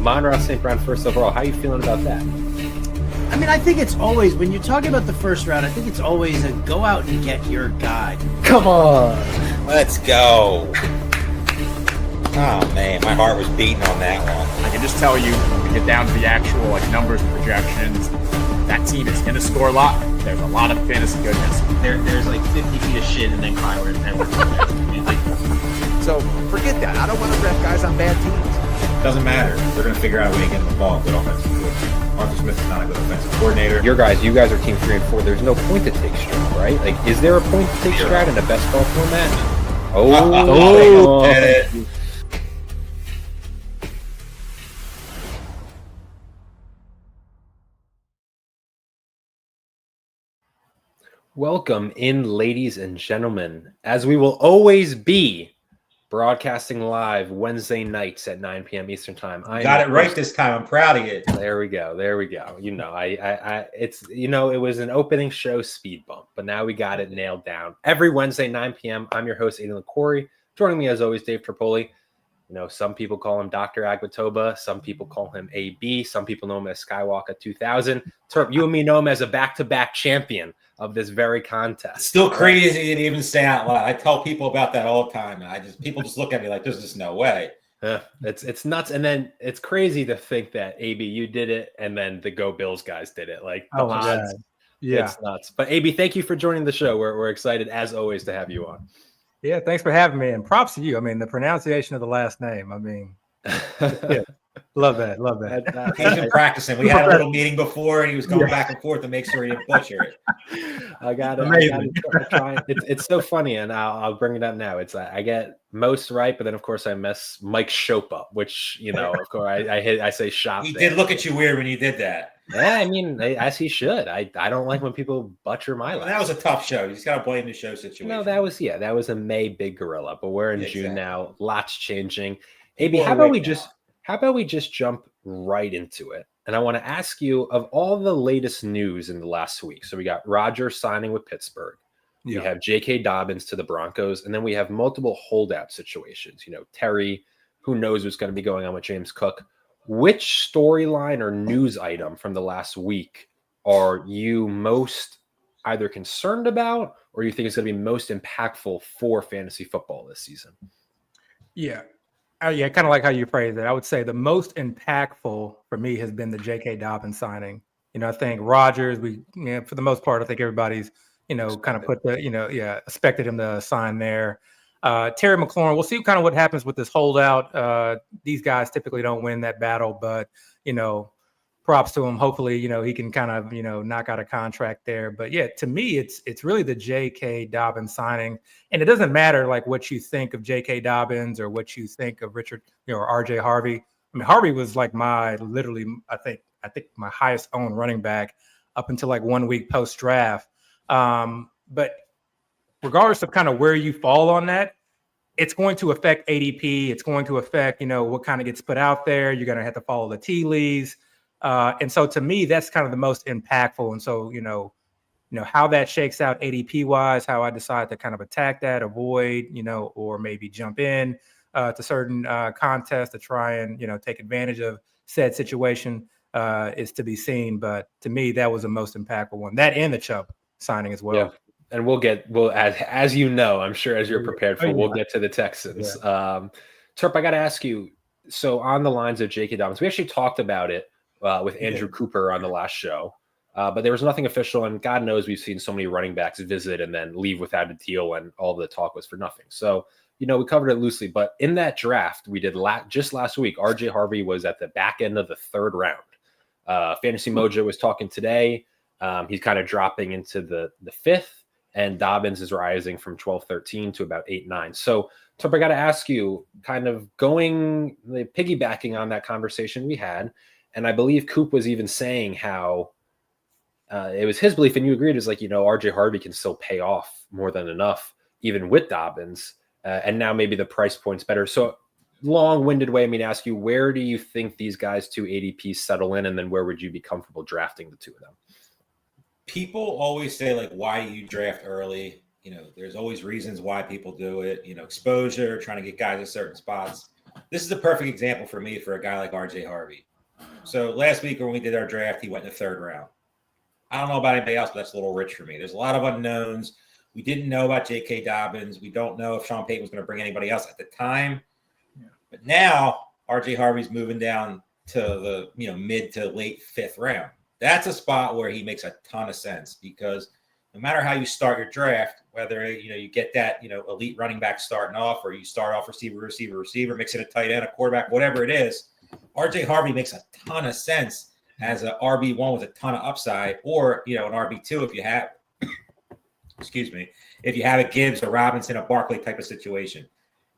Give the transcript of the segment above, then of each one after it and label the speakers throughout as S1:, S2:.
S1: Amon-Ra St. Brown first overall. How are you feeling about that?
S2: I mean, I think it's always, when you're talking about the first round, I think it's always a go out and get your guy.
S1: Come on.
S3: Let's go. Oh, man, my heart was beating on that one.
S4: I can just tell you, when we get down to the actual numbers and projections, that team is going to score a lot. There's a lot of fantasy goodness.
S2: There's like 50 feet of shit and then Kyler and Edwards.
S5: So forget that. I don't want to draft guys on bad teams.
S3: Doesn't matter. They're going to figure out a way to get him the ball. Good offensive coordinator. Arthur Smith is not a good offensive coordinator.
S1: You guys are team 3 and 4. There's no point to take Stroud, right? Like, is there a point to take Stroud in a best ball format?
S3: Get it.
S1: Welcome in, ladies and gentlemen, as we will always be broadcasting live Wednesday nights at 9 p.m. Eastern Time.
S3: I got it right this time. I'm proud of you.
S1: There we go. You know, it was an opening show speed bump, but now we got it nailed down. Every Wednesday, 9 p.m. I'm your host, Aidan Liquorie. Joining me as always, Dave Terpoilli. You know, some people call him Dr. Agbetoba. Some people call him AB. Some people know him as Skywalker 2000. Terp, you and me know him as a back-to-back champion of this very contest.
S3: Still crazy to even say out loud. I tell people about that all the time. People just look at me like there's just no way.
S1: It's nuts. And then it's crazy to think that AB, you did it, and then the Go Bills guys did it. Like,
S6: oh my God. Yeah,
S1: it's nuts. But AB, thank you for joining the show. We're excited as always to have you on.
S6: Yeah, thanks for having me, and props to you. I mean, the pronunciation of the last name. I mean, yeah. Love that.
S3: He's been practicing. We had a little meeting before, and he was going back and forth to make sure he didn't butcher it.
S1: I got it. Try. It's so funny, and I'll bring it up now. It's I get most right, but then of course I mess Mike Shope up, which of course I say shop.
S3: He did look at you weird when you did that.
S1: Yeah, I mean, as he should. I don't like when people butcher my life.
S3: That was a tough show. You just got to blame the show situation.
S1: No, that was a May Big Gorilla, but we're in June now. Lots changing. AB, how about we just jump right into it? And I want to ask you, of all the latest news in the last week. So we got Rodgers signing with Pittsburgh. Yeah. We have J.K. Dobbins to the Broncos, and then we have multiple holdout situations. Terry, who knows what's going to be going on with James Cook. Which storyline or news item from the last week are you most either concerned about, or you think is going to be most impactful for fantasy football this season?
S6: Yeah. Kind of like how you phrased it. I would say the most impactful for me has been the J.K. Dobbins signing. I think Rodgers, for the most part, I think everybody's, kind of put the, expected him to sign there. Terry McLaurin, we'll see kind of what happens with this holdout. These guys typically don't win that battle, but, props to him. Hopefully, he can kind of, knock out a contract there. But yeah, to me, it's really the J.K. Dobbins signing. And it doesn't matter like what you think of J.K. Dobbins or what you think of Richard, or R.J. Harvey. I mean, Harvey was like I think my highest owned running back up until like 1 week post draft. But regardless of kind of where you fall on that, it's going to affect ADP. It's going to affect, what kind of gets put out there. You're going to have to follow the tea leaves. And so to me, that's kind of the most impactful. And so, how that shakes out ADP wise, how I decide to kind of attack that, avoid, or maybe jump in to certain contests to try and, take advantage of said situation is to be seen. But to me, that was the most impactful one. That and the Chubb signing as well.
S1: Yeah. And we'll as you know, I'm sure as you're prepared for, we'll get to the Texans. Yeah. Terp, I got to ask you, so on the lines of J.K. Dobbins, we actually talked about it with Andrew Cooper on the last show, but there was nothing official, and God knows we've seen so many running backs visit and then leave without a deal, and all the talk was for nothing. So, we covered it loosely, but in that draft we did just last week, R.J. Harvey was at the back end of the third round. Fantasy Mojo was talking today. He's kind of dropping into the fifth, and Dobbins is rising from 12-13 to about 8-9. So, Terp, I got to ask you, kind of piggybacking on that conversation we had, and I believe Coop was even saying how it was his belief, and you agreed, is like, R.J. Harvey can still pay off more than enough, even with Dobbins, and now maybe the price point's better. So long-winded way, to ask you, where do you think these guys two ADPs settle in, and then where would you be comfortable drafting the two of them?
S3: People always say, like, why do you draft early? There's always reasons why people do it, exposure, trying to get guys at certain spots. this is a perfect example for me for a guy like RJ Harvey. So last week when we did our draft, he went in the 3rd round. I don't know about anybody else, but that's a little rich for me. There's a lot of unknowns. We didn't know about J.K. Dobbins. We don't know if Sean Payton was going to bring anybody else at the time. But now RJ Harvey's moving down to the mid to late 5th round. That's a spot where he makes a ton of sense because no matter how you start your draft, whether you get that elite running back starting off, or you start off receiver, mix it a tight end, a quarterback, whatever it is, RJ Harvey makes a ton of sense as an RB1 with a ton of upside, or an RB2 if you have, if you have a Gibbs, a Robinson, a Barkley type of situation.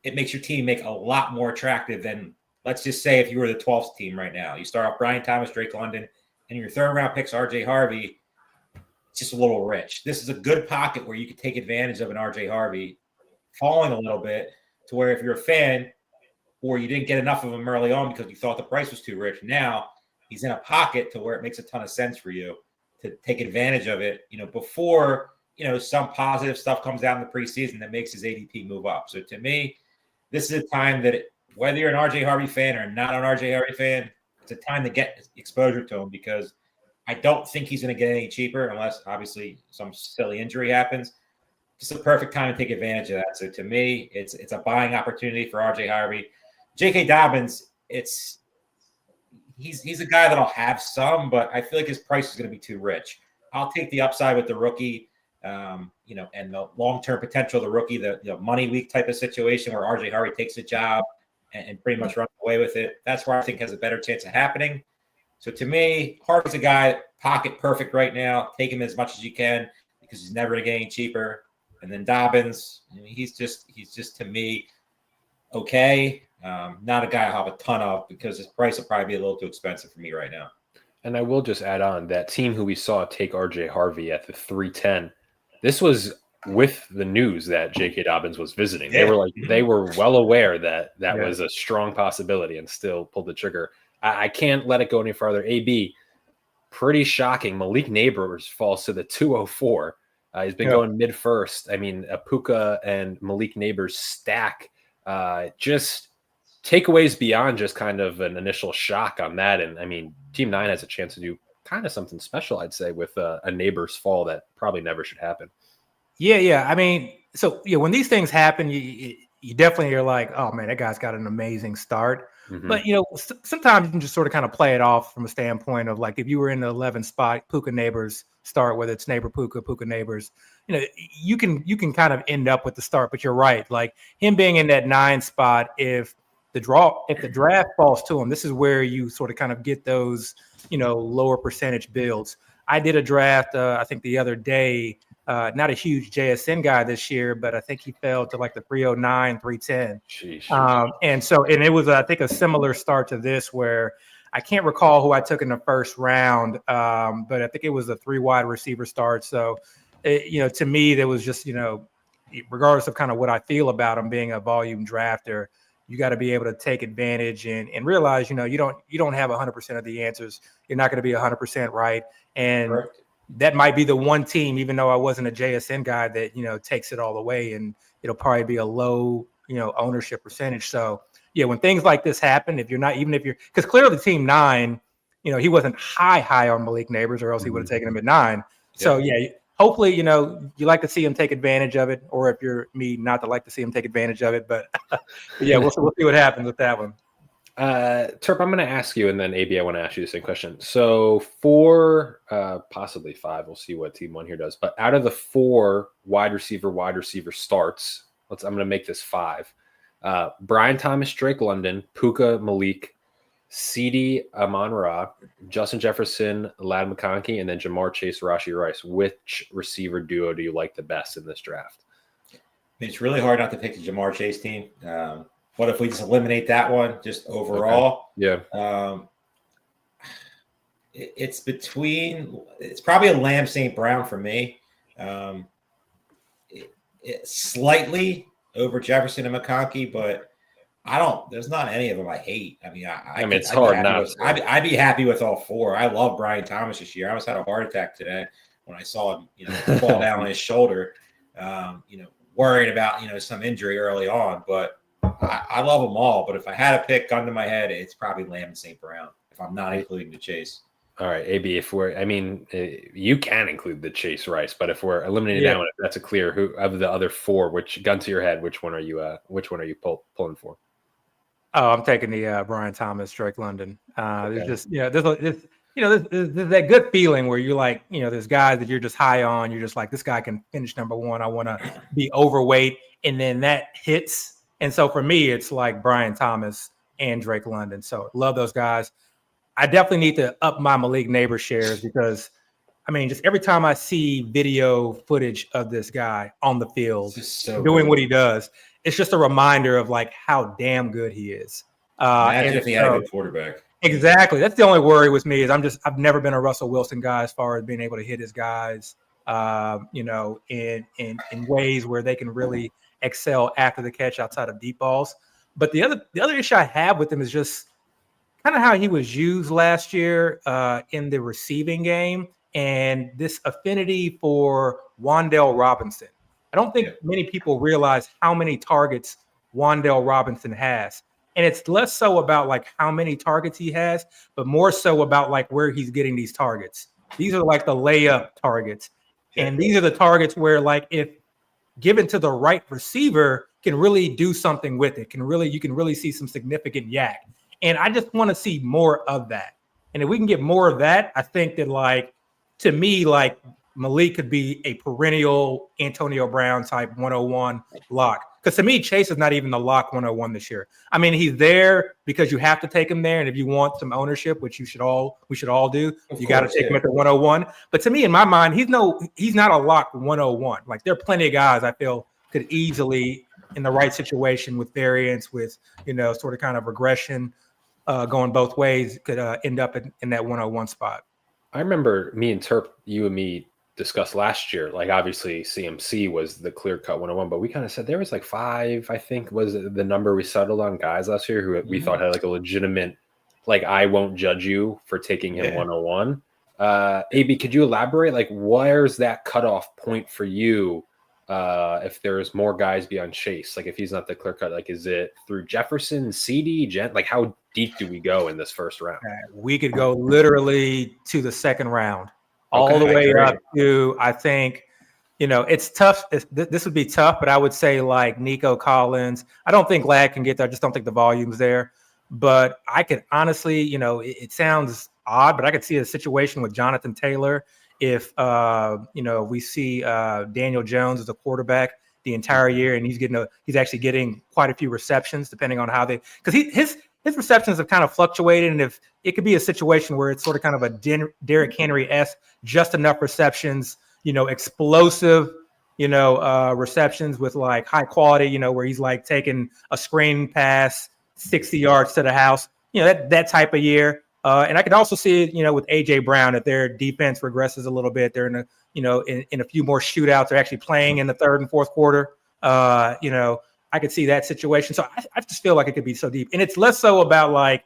S3: It makes your team make a lot more attractive than, let's just say, if you were the 12th team right now. You start off Brian Thomas, Drake London, and your 3rd round picks RJ Harvey. It's just a little rich. This is a good pocket where you can take advantage of an RJ Harvey falling a little bit to where if you're a fan or you didn't get enough of him early on because you thought the price was too rich, now he's in a pocket to where it makes a ton of sense for you to take advantage of it, before, some positive stuff comes out in the preseason that makes his ADP move up. So to me, this is a time that whether you're an RJ Harvey fan or not an RJ Harvey fan, it's a time to get exposure to him because I don't think he's going to get any cheaper unless obviously some silly injury happens. It's a perfect time to take advantage of that. So to me, it's a buying opportunity for RJ Harvey. J.K. Dobbins, he's a guy that'll have some, but I feel like his price is going to be too rich. I'll take the upside with the rookie, and the long-term potential of the rookie, the money week type of situation where RJ Harvey takes a job and pretty much runs away with it. That's where I think has a better chance of happening. So to me, Harvey's a guy, pocket perfect right now. Take him as much as you can because he's never going to get any cheaper. And then Dobbins, he's just to me okay. Not a guy I have a ton of because his price will probably be a little too expensive for me right now.
S1: And I will just add on that team who we saw take RJ Harvey at the 310. This was with the news that J.K. Dobbins was visiting.
S3: Yeah.
S1: They were well aware that was a strong possibility and still pulled the trigger. I can't let it go any farther. AB, pretty shocking. Malik Neighbors falls to the 204. He's been going mid-first. I mean, Puka and Malik Neighbors stack. Just takeaways beyond just kind of an initial shock on that. And, I mean, Team 9 has a chance to do kind of something special, I'd say, with a Neighbors fall that probably never should happen.
S6: Yeah. I mean, so, when these things happen, you definitely are like, oh, man, that guy's got an amazing start. Mm-hmm. But, sometimes you can just sort of kind of play it off from a standpoint of like if you were in the 11th spot, Puka Neighbors start, whether it's Neighbor Puka Neighbors, you can kind of end up with the start. But you're right. Like him being in that 9 spot, if the draft falls to him, this is where you sort of kind of get those, lower percentage builds. I did a draft, I think the other day, not a huge JSN guy this year, but I think he fell to like the 309, 310. And it was, I think, a similar start to this where I can't recall who I took in the first round, but I think it was a 3 wide receiver start. So, to me, there was just, regardless of kind of what I feel about him being a volume drafter, you got to be able to take advantage and realize, you don't have 100% of the answers. You're not going to be 100% right. And correct. That might be the one team, even though I wasn't a JSN guy, that, takes it all the way, and it'll probably be a low, ownership percentage. So when things like this happen, because clearly Team 9, he wasn't high on Malik Neighbors, or else he would have taken him at 9. So hopefully, you like to see him take advantage of it, or if you're me, not to like to see him take advantage of it, but we'll see what happens with that one.
S1: Terp, I'm going to ask you, and then AB, I want to ask you the same question. So 4, possibly 5, we'll see what Team 1 here does. But out of the 4 wide receiver starts, I'm going to make this 5. Brian Thomas, Drake London, Puka Malik, CD Amon-Ra, Justin Jefferson, Ladd McConkey, and then Jamar Chase, Rashee Rice. Which receiver duo do you like the best in this draft?
S3: It's really hard not to pick the Jamar Chase team. What if we just eliminate that one just overall? Okay. Yeah. It's probably a Lamb St. Brown for me. It's slightly over Jefferson and McConkey, but there's not any of them I hate. I mean, it's hard not. I'd be happy with all 4. I love Brian Thomas this year. I almost had a heart attack today when I saw him, fall down on his shoulder, worried about, some injury early on, but I love them all, but if I had a pick gun to my head, it's probably Lamb and St. Brown. If I'm not including the Chase.
S1: All right, AB. You can include the Chase Rice, but if we're eliminating that one, if that's a clear. Who of the other four? Which gun to your head? Which one are you? Pulling for?
S6: Oh, I'm taking the Brian Thomas, Drake London.
S1: Okay.
S6: There's just there's that good feeling where you're like, there's guys that you're just high on. You're just like, this guy can finish number one. I want to be overweight, and then that hits. And so for me, it's like Brian Thomas and Drake London. So love those guys. I definitely need to up my Malik Neighbors shares because, just every time I see video footage of this guy on the field doing what he does, it's just a reminder of like how damn good he is.
S3: Imagine if he had a good quarterback.
S6: Exactly. That's the only worry with me is I've never been a Russell Wilson guy as far as being able to hit his guys, in ways where they can really excel after the catch outside of deep balls. But the other issue I have with him is just kind of how he was used last year in the receiving game and this affinity for Wan'Dale Robinson. I don't think many people realize how many targets Wan'Dale Robinson has. And it's less so about like how many targets he has, but more so about like where he's getting these targets. These are like the layup targets. And these are the targets where like if given to the right receiver can really do something with it. You can really see some significant yak. And I just want to see more of that. And if we can get more of that, I think that like, to me, like Malik could be a perennial Antonio Brown type 101 lock. Because to me, Chase is not even the lock 101 this year. He's there because you have to take him there. And if you want some ownership, which we should all do, you got to take him at the 101. But to me, in my mind, he's not a lock 101. Like there are plenty of guys I feel could easily, in the right situation with variance, with, sort of kind of regression going both ways, could end up in that 101 spot.
S1: I remember me and Terp, you and me discussed last year, like obviously CMC was the clear-cut 101, but we kind of said there was like 5, I think was the number we settled on guys last year who we thought had like a legitimate, like I won't judge you for taking him 101. AB, could you elaborate? Like where's that cutoff point for you if there's more guys beyond Chase? Like if he's not the clear-cut, like is it through Jefferson, CD, like how deep do we go in this first round?
S6: We could go literally to the second round. All the way up to, I think, it's tough. This would be tough, but I would say like Nico Collins. I don't think Glad can get there. I just don't think the volume's there. But I could honestly, it sounds odd, but I could see a situation with Jonathan Taylor if, we see Daniel Jones as a quarterback the entire year and he's actually getting quite a few receptions depending on how because his receptions have kind of fluctuated, and if it could be a situation where it's sort of kind of a Derrick Henry-esque, just enough receptions, explosive, receptions with like high quality, where he's like taking a screen pass 60 yards to the house, that type of year. And I could also see it, with AJ Brown, if their defense regresses a little bit, they're in a few more shootouts. They're actually playing in the third and fourth quarter. I could see that situation. So I just feel like it could be so deep. And it's less so about like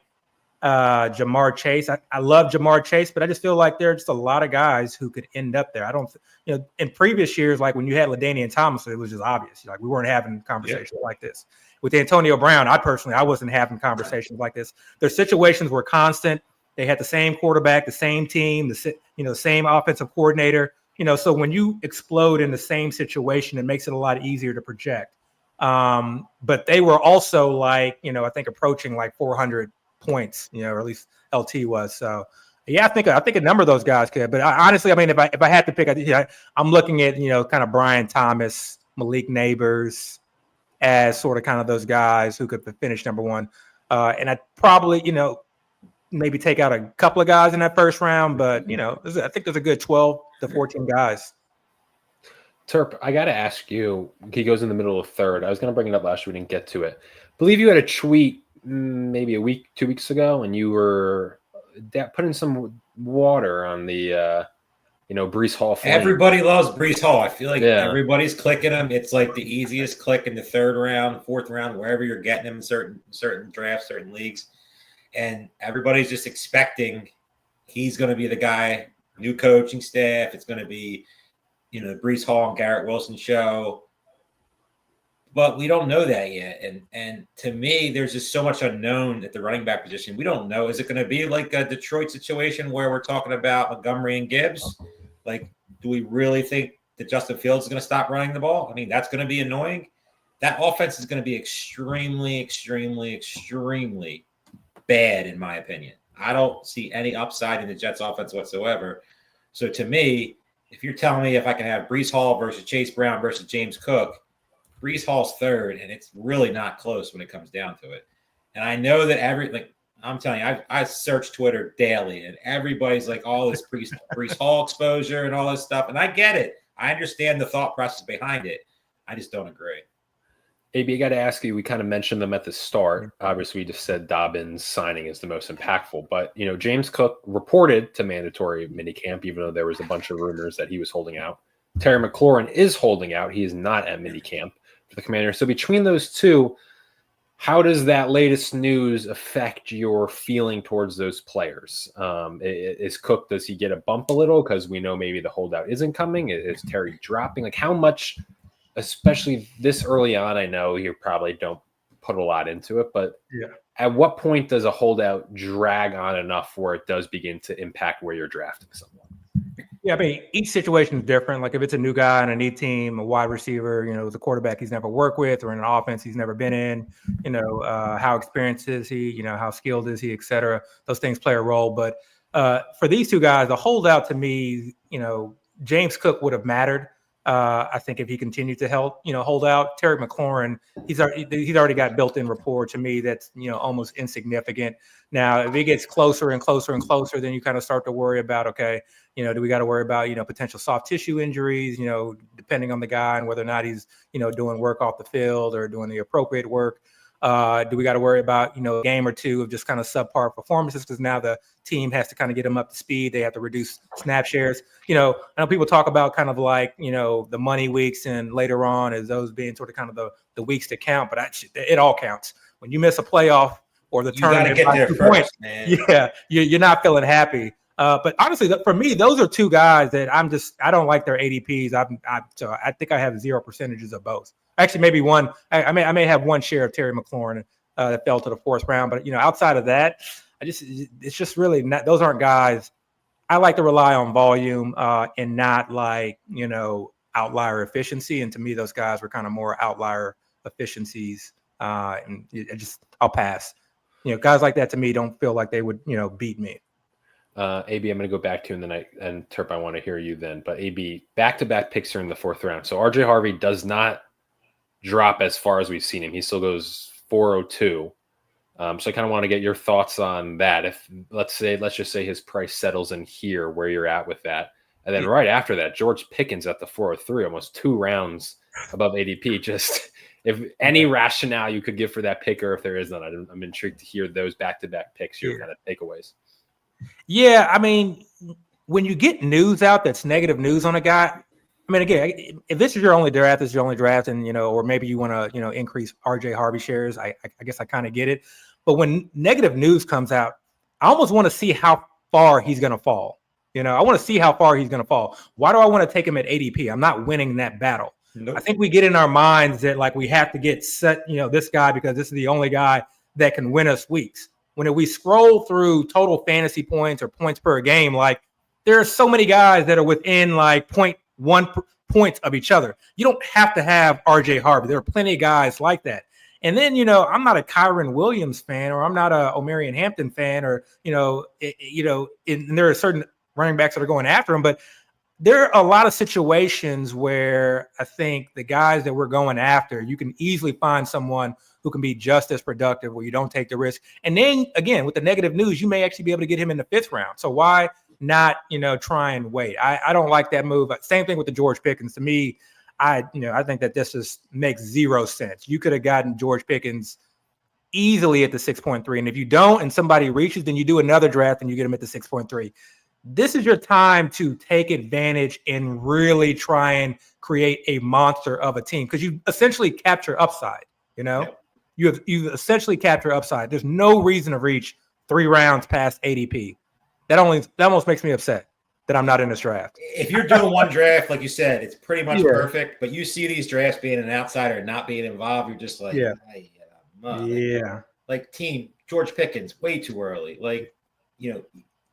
S6: Jamar Chase. I love Jamar Chase, but I just feel like there are just a lot of guys who could end up there. I don't, in previous years, like when you had LaDainian Thomas, it was just obvious. Like we weren't having conversations like this. With Antonio Brown, I wasn't having conversations like this. Their situations were constant. They had the same quarterback, the same team, the same offensive coordinator. So when you explode in the same situation, it makes it a lot easier to project. But they were also like, I think approaching like 400 points, or at least LT was. So yeah, I think a number of those guys could, but honestly, if I had to pick, I'm looking at, kind of Brian Thomas, Malik Neighbors as sort of kind of those guys who could finish number one. And I'd probably, maybe take out a couple of guys in that first round, but I think there's a good 12 to 14 guys.
S1: Terp, I got to ask you, he goes in the middle of third. I was going to bring it up last year. We didn't get to it. I believe you had a tweet maybe 2 weeks ago, and you were putting some water on the, Breece Hall. Flame.
S3: Everybody loves Breece Hall. I feel like everybody's clicking him. It's like the easiest click in the third round, fourth round, wherever you're getting him in certain drafts, certain leagues. And everybody's just expecting he's going to be the guy, new coaching staff. It's going to be, the Breece Hall and Garrett Wilson show. But we don't know that yet. And to me, there's just so much unknown at the running back position. We don't know. Is it going to be like a Detroit situation where we're talking about Montgomery and Gibbs? Like, do we really think that Justin Fields is going to stop running the ball? I mean, that's going to be annoying. That offense is going to be extremely, extremely, extremely bad, in my opinion. I don't see any upside in the Jets offense whatsoever. So to me, if you're telling me if I can have Breece Hall versus Chase Brown versus James Cook, Breece Hall's third, and it's really not close when it comes down to it. And I know that I'm telling you, I search Twitter daily, and everybody's like all this Breece Hall exposure and all this stuff. And I get it. I understand the thought process behind it. I just don't agree.
S1: AB, I got to ask you, we kind of mentioned them at the start. Obviously, we just said Dobbins signing is the most impactful. But, James Cook reported to mandatory minicamp, even though there was a bunch of rumors that he was holding out. Terry McLaurin is holding out. He is not at minicamp for the Commanders. So between those two, how does that latest news affect your feeling towards those players? Is Cook, does he get a bump a little because we know maybe the holdout isn't coming? Is Terry dropping? Like how much, especially this early on, I know you probably don't put a lot into it, but at what point does a holdout drag on enough where it does begin to impact where you're drafting someone?
S6: Yeah, I mean, each situation is different. Like if it's a new guy on a new team, a wide receiver, it's a quarterback he's never worked with, or in an offense he's never been in, how experienced is he, how skilled is he, et cetera. Those things play a role. But for these two guys, the holdout to me, James Cook would have mattered. I think if he continued to hold out. Terry McLaurin, he's already got built-in rapport to me that's almost insignificant. Now, if it gets closer and closer and closer, then you kind of start to worry about, okay, do we got to worry about potential soft tissue injuries? Depending on the guy and whether or not he's doing work off the field or doing the appropriate work. Do we got to worry about a game or two of just kind of subpar performances because now the team has to kind of get them up to speed. They have to reduce snap shares. I know people talk about kind of like the money weeks and later on as those being sort of kind of the weeks to count, but it all counts. When you miss a playoff or the tournament,
S3: you got to get there first, points, man.
S6: Yeah, you're not feeling happy. But honestly, for me, those are two guys that I don't like their ADPs. So I think I have 0 percentages of both. Actually, maybe one. I may have one share of Terry McLaurin that fell to the fourth round. But outside of that, it's just really not. Those aren't guys. I like to rely on volume and not like outlier efficiency. And to me, those guys were kind of more outlier efficiencies. And I'll pass. Guys like that to me don't feel like they would beat me.
S1: AB, I'm going to go back to you in the night, and Terp, I want to hear you then. But AB, back-to-back picks are in the fourth round. So RJ Harvey does not drop as far as we've seen him. He still goes 402. So I kind of want to get your thoughts on that. If let's just say his price settles in here, where you're at with that, and then right after that, George Pickens at the 403, almost 2 rounds above ADP. Just if any rationale you could give for that pick, or if there is none, I'm intrigued to hear those back-to-back picks, your kind of takeaways.
S6: Yeah, I mean, when you get news out that's negative news on a guy, I mean, again, if this is your only draft, this is your only draft, and or maybe you want to increase RJ Harvey shares, I guess I kind of get it. But when negative news comes out, I almost want to see how far he's going to fall. I want to see how far he's going to fall. Why do I want to take him at ADP? I'm not winning that battle. Nope. I think we get in our minds that like we have to get set, this guy because this is the only guy that can win us weeks. When we scroll through total fantasy points or points per game, like there are so many guys that are within like 0.1 points of each other. You don't have to have RJ Harvey. There are plenty of guys like that. And then, I'm not a Kyron Williams fan, or I'm not a Omarion Hampton fan, or, and there are certain running backs that are going after him, but there are a lot of situations where I think the guys that we're going after, you can easily find someone who can be just as productive where you don't take the risk. And then again, with the negative news, you may actually be able to get him in the 5th round. So why not, try and wait? I don't like that move. Same thing with the George Pickens. To me, I think that this just makes 0 sense. You could have gotten George Pickens easily at the 6.3. And if you don't, and somebody reaches, then you do another draft and you get him at the 6.3. This is your time to take advantage and really try and create a monster of a team, because you essentially capture upside, Yep. You essentially capture upside. There's no reason to reach 3 rounds past ADP. That almost makes me upset. that I'm not in this draft.
S3: If you're doing one draft, like you said, it's pretty much perfect. But you see these drafts being an outsider and not being involved, you're just like, like team George Pickens, way too early. Like,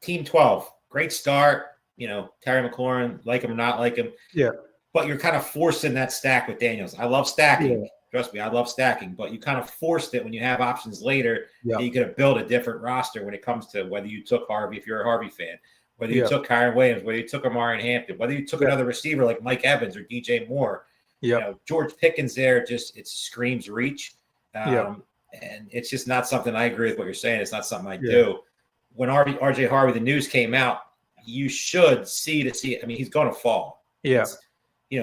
S3: team 12, great start. Terry McLaurin, like him or not like him.
S6: Yeah.
S3: But you're kind of forcing that stack with Daniels. I love stacking. Yeah. Trust me, I love stacking. But you kind of forced it when you have options later. Yeah. You could have built a different roster when it comes to whether you took Harvey, if you're a Harvey fan, whether you took Kyron Williams, whether you took Amari Hampton, whether you took another receiver like Mike Evans or DJ Moore. George Pickens there, it screams reach. And it's just not something I agree with what you're saying. It's not something I do. When RJ Harvey, the news came out, you should see it. I mean, he's going to fall.
S6: Yeah.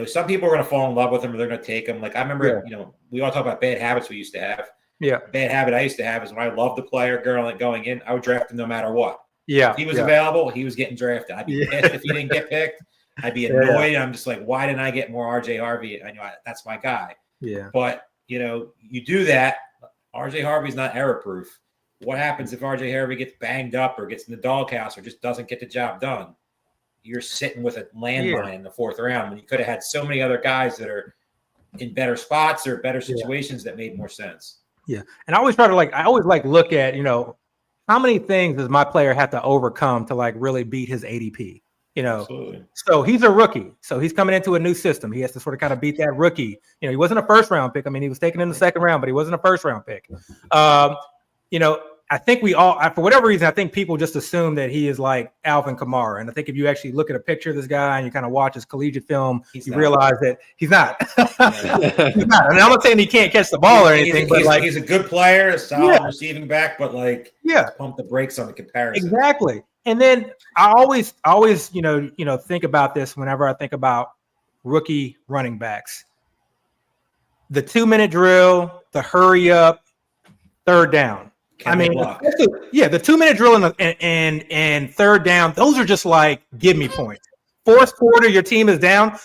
S3: Some people are going to fall in love with him or they're going to take him. Like I remember, we all talk about bad habits we used to have.
S6: Yeah.
S3: Bad habit I used to have is when I loved the player going in, I would draft him no matter what.
S6: Yeah.
S3: If he was available, he was getting drafted. I'd be pissed if he didn't get picked. I'd be annoyed. I'm just like, why didn't I get more RJ Harvey? I know that's my guy.
S6: Yeah.
S3: But, you do that. RJ Harvey's not error proof. What happens if RJ Harvey gets banged up or gets in the doghouse or just doesn't get the job done? You're sitting with a landmine in the fourth round when you could have had so many other guys that are in better spots or better situations that made more sense.
S6: Yeah. And I always try to look at, how many things does my player have to overcome to really beat his ADP?
S3: Absolutely.
S6: So he's a rookie. So he's coming into a new system. He has to sort of kind of beat that rookie. He wasn't a first round pick. I mean, he was taken in the second round, but he wasn't a first round pick. I think we all, for whatever reason, I think people just assume that he is like Alvin Kamara. And I think if you actually look at a picture of this guy and you kind of watch his collegiate film, you realize that he's not. He's not. I mean, I'm not saying he can't catch the ball or anything, but
S3: he's a good player, a solid receiving back, but pump the brakes on the comparison.
S6: Exactly. And then I always, think about this whenever I think about rookie running backs. The 2-minute drill, the hurry up, third down. The 2-minute drill and third down, those are just give me points. Fourth quarter, your team is down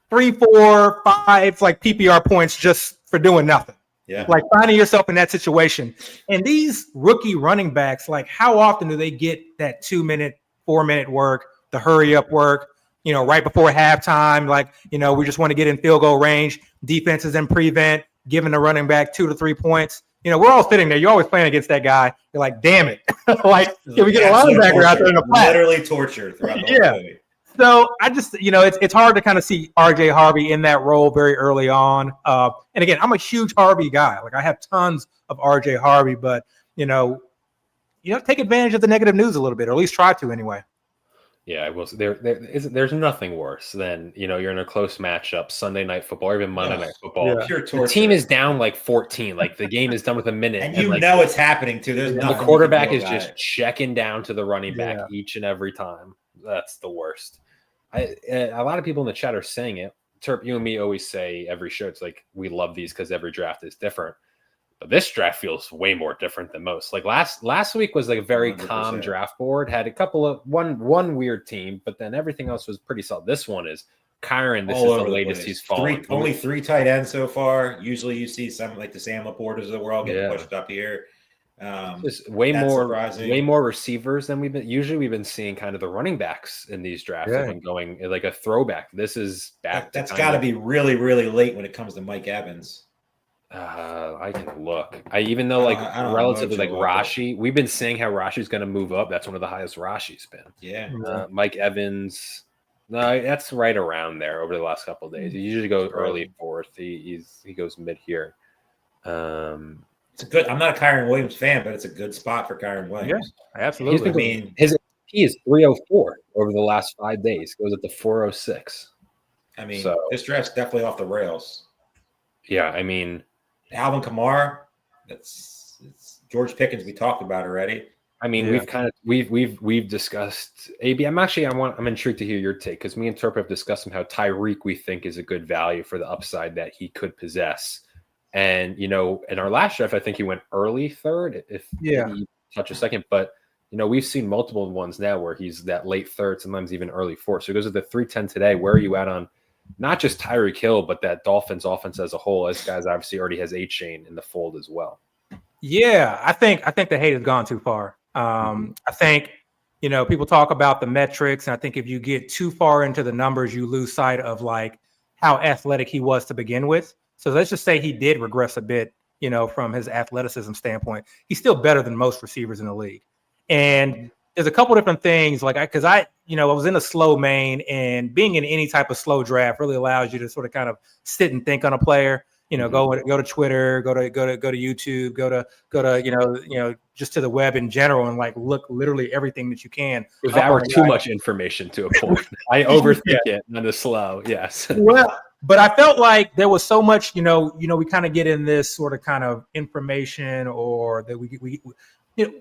S6: 3, 4, 5 PPR points just for doing nothing.
S3: Yeah.
S6: Finding yourself in that situation. And these rookie running backs, how often do they get that 2-minute, 4-minute work, the hurry up work, right before halftime? We just want to get in field goal range. Defense is in prevent, giving the running back 2 to 3 points. We're all sitting there. You're always playing against that guy. You're like, damn it. Can we get a linebacker out there in the flat?
S3: Literally tortured throughout the whole movie.
S6: So I just, it's hard to kind of see RJ Harvey in that role very early on. And again, I'm a huge Harvey guy. I have tons of RJ Harvey, but, take advantage of the negative news a little bit, or at least try to anyway.
S1: Yeah, I will. There's nothing worse than you're in a close matchup, Sunday Night Football, or even Monday Night Football.
S6: Yeah.
S1: The team is down 14, the game is done with a minute,
S3: and it's happening too. There's
S1: the quarterback is just checking down to the running back each and every time. That's the worst. A lot of people in the chat are saying it. Terp, you and me always say every show, it's we love these because every draft is different. But this draft feels way more different than most. Last week was a very 100%. Calm draft board. Had a couple of one weird team, but then everything else was pretty solid. This one is Kyron. This is the latest he's fallen.
S3: Only 3 tight ends so far. Usually you see some the Sam Laportas of the world getting pushed up here.
S1: Just way more receivers than we've been seeing. Kind of the running backs in these drafts have been going a throwback. This is back.
S3: That's got to be really, really late when it comes to Mike Evans.
S1: I can look. Even though relative to Rashi, we've been saying how Rashi's going to move up. That's one of the highest Rashi's been.
S3: Yeah.
S1: Mike Evans. No, that's right around there over the last couple of days. He usually goes early fourth. He goes mid here.
S3: It's a good. I'm not a Kyron Williams fan, but it's a good spot for Kyron Williams.
S6: Yeah, absolutely.
S1: His he is 304 over the last 5 days. Goes up to 406.
S3: This draft's definitely off the rails.
S1: Yeah,
S3: Alvin Kamara, it's George Pickens. We talked about already.
S1: We've discussed AB. I'm intrigued to hear your take because me and Terp have discussed how Tyreek we think is a good value for the upside that he could possess. And in our last draft, I think he went early third. If he touch a second, but we've seen multiple ones now where he's that late third, sometimes even early fourth. So he goes to the 310 today. Where are you at on not just Tyreek Hill, but that Dolphins offense as a whole? This guy's obviously already has A-Chain in the fold as well.
S6: Yeah, I think the hate has gone too far. I think people talk about the metrics, and I think if you get too far into the numbers, you lose sight of like how athletic he was to begin with. So let's just say he did regress a bit, from his athleticism standpoint. He's still better than most receivers in the league. And there's a couple different things, like because I was in a slow main, and being in any type of slow draft really allows you to sort of kind of sit and think on a player. Go to Twitter, go to YouTube, go to just to the web in general, and like look literally everything that you can.
S1: Devour too much information to a point. I overthink it on the slow. Yes.
S6: Well, but I felt like there was so much, we kind of get in this sort of kind of information, or that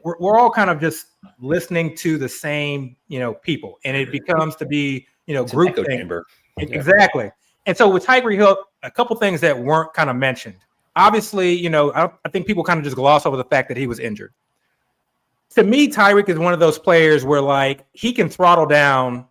S6: we're all kind of just listening to the same, people, and it becomes to be, group
S1: echo chamber.
S6: Exactly. And so with Tyreek Hill, a couple things that weren't kind of mentioned. Obviously, I think people kind of just gloss over the fact that he was injured. To me, Tyreek is one of those players where like he can throttle down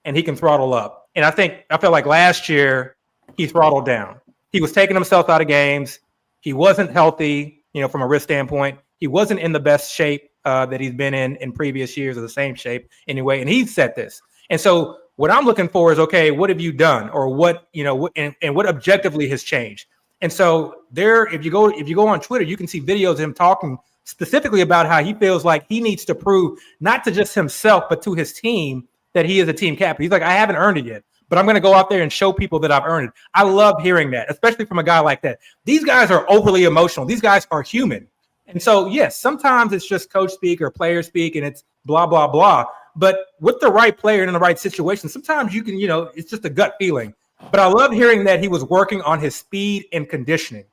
S6: and he can throttle up. And I felt like last year he throttled down. He was taking himself out of games. He wasn't healthy, from a wrist standpoint. He wasn't in the best shape that he's been in previous years, or the same shape anyway. And he said this. And so what I'm looking for is, okay, what have you done, or what, and what objectively has changed? And so if you go on Twitter, you can see videos of him talking specifically about how he feels like he needs to prove not to just himself, but to his team that he is a team captain. He's like, I haven't earned it yet, but I'm going to go out there and show people that I've earned it. I love hearing that, especially from a guy like that. These guys are overly emotional. These guys are human. And so, yes, sometimes it's just coach speak or player speak, and it's blah, blah, blah. But with the right player and in the right situation, sometimes you can, it's just a gut feeling. But I love hearing that he was working on his speed and conditioning,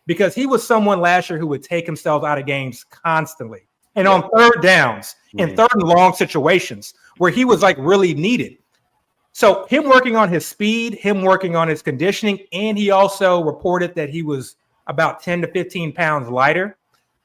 S6: because he was someone last year who would take himself out of games constantly. And on third downs and third and long situations where he was like really needed. So him working on his speed, him working on his conditioning, and he also reported that he was about 10 to 15 pounds lighter.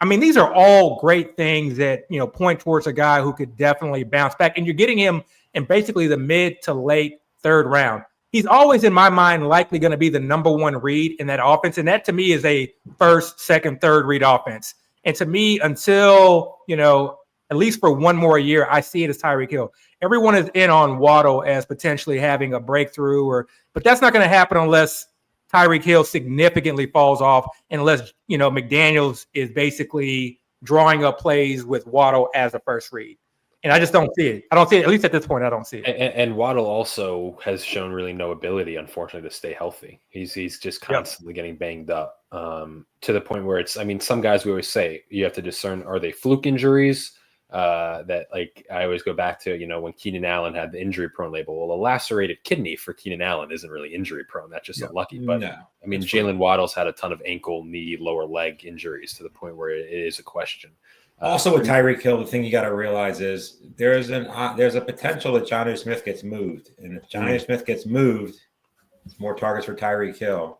S6: I mean, these are all great things that, point towards a guy who could definitely bounce back. And you're getting him in basically the mid to late third round. He's always, in my mind, likely going to be the number one read in that offense. And that, to me, is a first, second, third read offense. And to me, until, at least for one more year, I see it as Tyreek Hill. Everyone is in on Waddle as potentially having a breakthrough, but that's not going to happen unless Tyreek Hill significantly falls off, unless, McDaniels is basically drawing up plays with Waddle as a first read. And I just don't see it. I don't see it. At least at this point, I don't see it.
S1: And Waddle also has shown really no ability, unfortunately, to stay healthy. He's just constantly getting banged up to the point where some guys, we always say you have to discern, are they fluke injuries? That, like, I always go back to, when Keenan Allen had the injury prone label. Well, a lacerated kidney for Keenan Allen isn't really injury prone. That's just unlucky. But Jalen Waddle's had a ton of ankle, knee, lower leg injuries to the point where it is a question.
S3: Also with Tyreek Hill, the thing you got to realize is there's a potential that Jonnu Smith gets moved. And if Jonnu Smith gets moved, it's more targets for Tyreek Hill.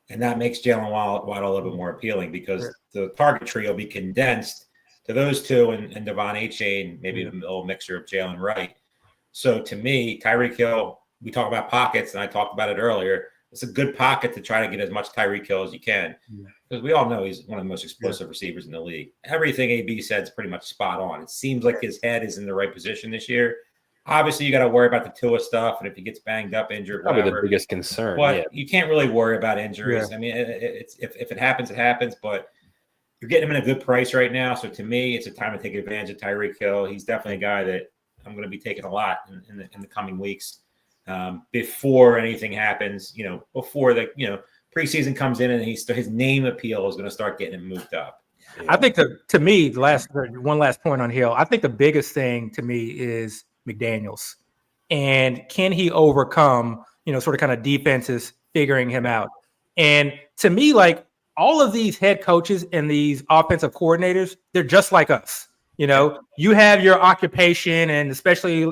S3: And that makes Jalen Waddle a little bit more appealing, because the target tree will be condensed to those two and Devon A-Chain, maybe a little mixture of Jalen Wright. So to me, Tyreek Hill, we talk about pockets, and I talked about it earlier. It's a good pocket to try to get as much Tyreek Hill as you can, because we all know he's one of the most explosive receivers in the league. Everything AB said is pretty much spot on. It seems like his head is in the right position this year. Obviously, you got to worry about the Tua stuff, and if he gets banged up, injured,
S1: probably
S3: whatever.
S1: The biggest concern.
S3: But you can't really worry about injuries. I mean, it's if it happens, it happens. But you're getting him at a good price right now. So to me, it's a time to take advantage of Tyreek Hill. He's definitely a guy that I'm going to be taking a lot in the coming weeks. Before anything happens, before the preseason comes in, and his name appeal is going to start getting him moved up.
S6: I think to me, one last point on Hill, I think the biggest thing to me is McDaniels, and can he overcome sort of kind of defenses figuring him out? And to me, like, all of these head coaches and these offensive coordinators, they're just like us. You have your occupation, and especially,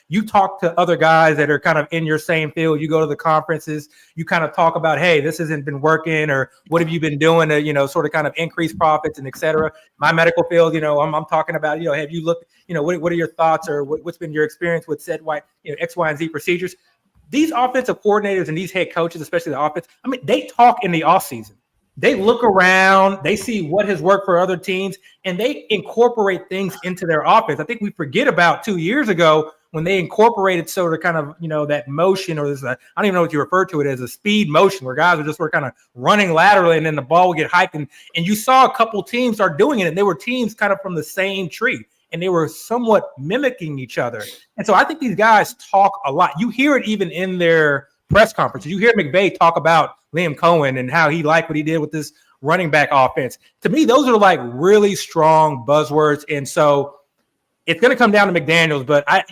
S6: you talk to other guys that are kind of in your same field. You go to the conferences, you kind of talk about, hey, this hasn't been working, or what have you been doing to, sort of kind of increase profits and et cetera. My medical field, I'm talking about, have you looked, what are your thoughts, or what's been your experience with said X, Y, and Z procedures? These offensive coordinators and these head coaches, especially the offense, they talk in the off season. they look around, they see what has worked for other teams, and they incorporate things into their offense. I think we forget about 2 years ago when they incorporated sort of kind of, that motion, or I don't even know what you refer to it as, a speed motion, where guys were kind of running laterally and then the ball would get hiked. And you saw a couple teams start doing it, and they were teams kind of from the same tree, and they were somewhat mimicking each other. And so I think these guys talk a lot. You hear it even in their press conferences. You hear McVay talk about Liam Cohen and how he liked what he did with this running back offense. To me, those are like really strong buzzwords. And so it's going to come down to McDaniels, but I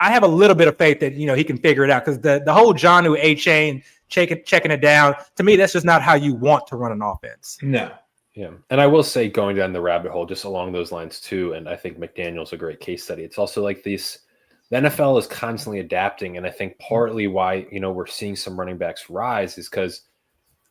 S6: have a little bit of faith that, he can figure it out, because the whole Jonnu A-chain checking it down, to me, that's just not how you want to run an offense.
S3: No.
S1: Yeah. And I will say, going down the rabbit hole just along those lines too, and I think McDaniel's a great case study. It's also like the NFL is constantly adapting. And I think partly why, we're seeing some running backs rise is because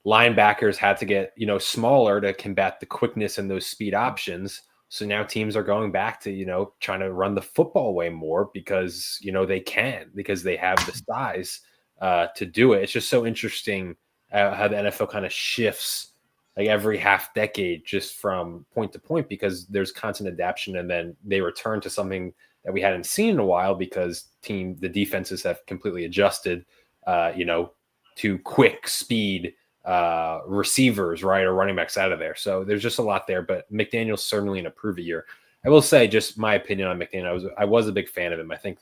S1: linebackers had to get, smaller to combat the quickness and those speed options. So now teams are going back to, trying to run the football way more because, they can, because they have the size to do it. It's just so interesting how the NFL kind of shifts like every half decade just from point to point, because there's constant adaptation, and then they return to something that we hadn't seen in a while because the defenses have completely adjusted, to quick speed receivers, right, or running backs out of there. So there's just a lot there, but McDaniel's certainly in a prove it year. I will say, just my opinion on McDaniel, I was a big fan of him. I think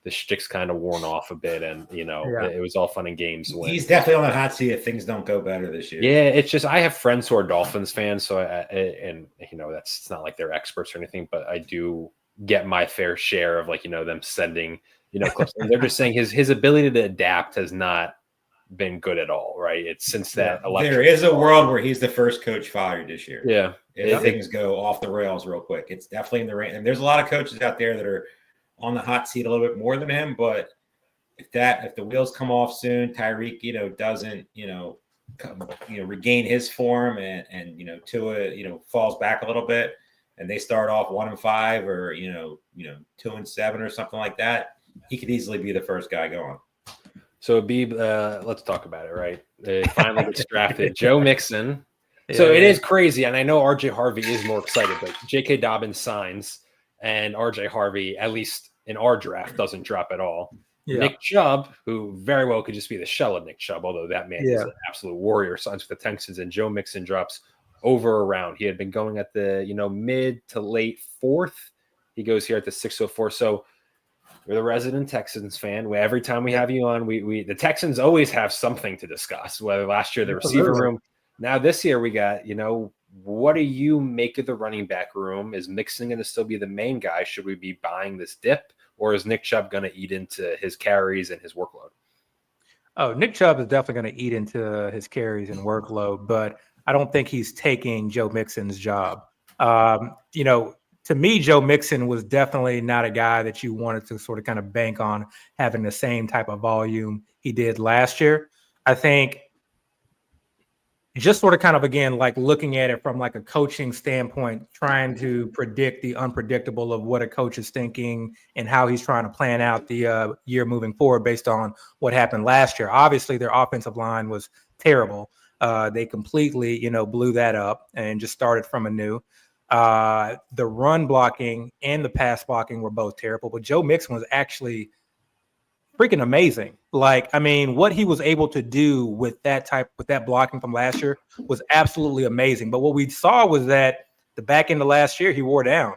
S1: the shtick's kind of worn off a bit, and it was all fun and games.
S3: He's definitely on the hot seat if things don't go better this year.
S1: Yeah, it's just I have friends who are Dolphins fans, so that's it's not like they're experts or anything, but I do get my fair share of them sending clips. And they're just saying his ability to adapt has not been good at all, right? It's since that election.
S3: There is a world where he's the first coach fired this year.
S1: Yeah.
S3: If things go off the rails real quick. It's definitely in the range. And there's a lot of coaches out there that are on the hot seat a little bit more than him. But if the wheels come off soon, Tyreek, doesn't, regain his form, and Tua, falls back a little bit, and they start off 1-5 or 2-7 or something like that, he could easily be the first guy going.
S1: So Abib, let's talk about it, right? They finally gets drafted. Joe Mixon. So it is crazy, and I know RJ Harvey is more excited, but J.K. Dobbins signs, and RJ Harvey, at least in our draft, doesn't drop at all. Yeah. Nick Chubb, who very well could just be the shell of Nick Chubb, although that man is an absolute warrior, signs with the Texans, and Joe Mixon drops over a round. He had been going at the mid to late fourth. He goes here at the 604. So you're the resident Texans fan. Every time we have you on, the Texans always have something to discuss. Whether last year the receiver room, now this year we got what do you make of the running back room? Is Mixon going to still be the main guy? Should we be buying this dip, or is Nick Chubb going to eat into his carries and his workload?
S6: Oh, Nick Chubb is definitely going to eat into his carries and workload, but I don't think he's taking Joe Mixon's job. To me, Joe Mixon was definitely not a guy that you wanted to sort of kind of bank on having the same type of volume he did last year. I think just sort of kind of, again, like looking at it from like a coaching standpoint, trying to predict the unpredictable of what a coach is thinking and how he's trying to plan out the year moving forward based on what happened last year. Obviously, their offensive line was terrible. They completely, blew that up and just started from anew. The run blocking and the pass blocking were both terrible, but Joe Mixon was actually freaking amazing. What he was able to do with that blocking from last year was absolutely amazing. But what we saw was that the back end of last year, he wore down.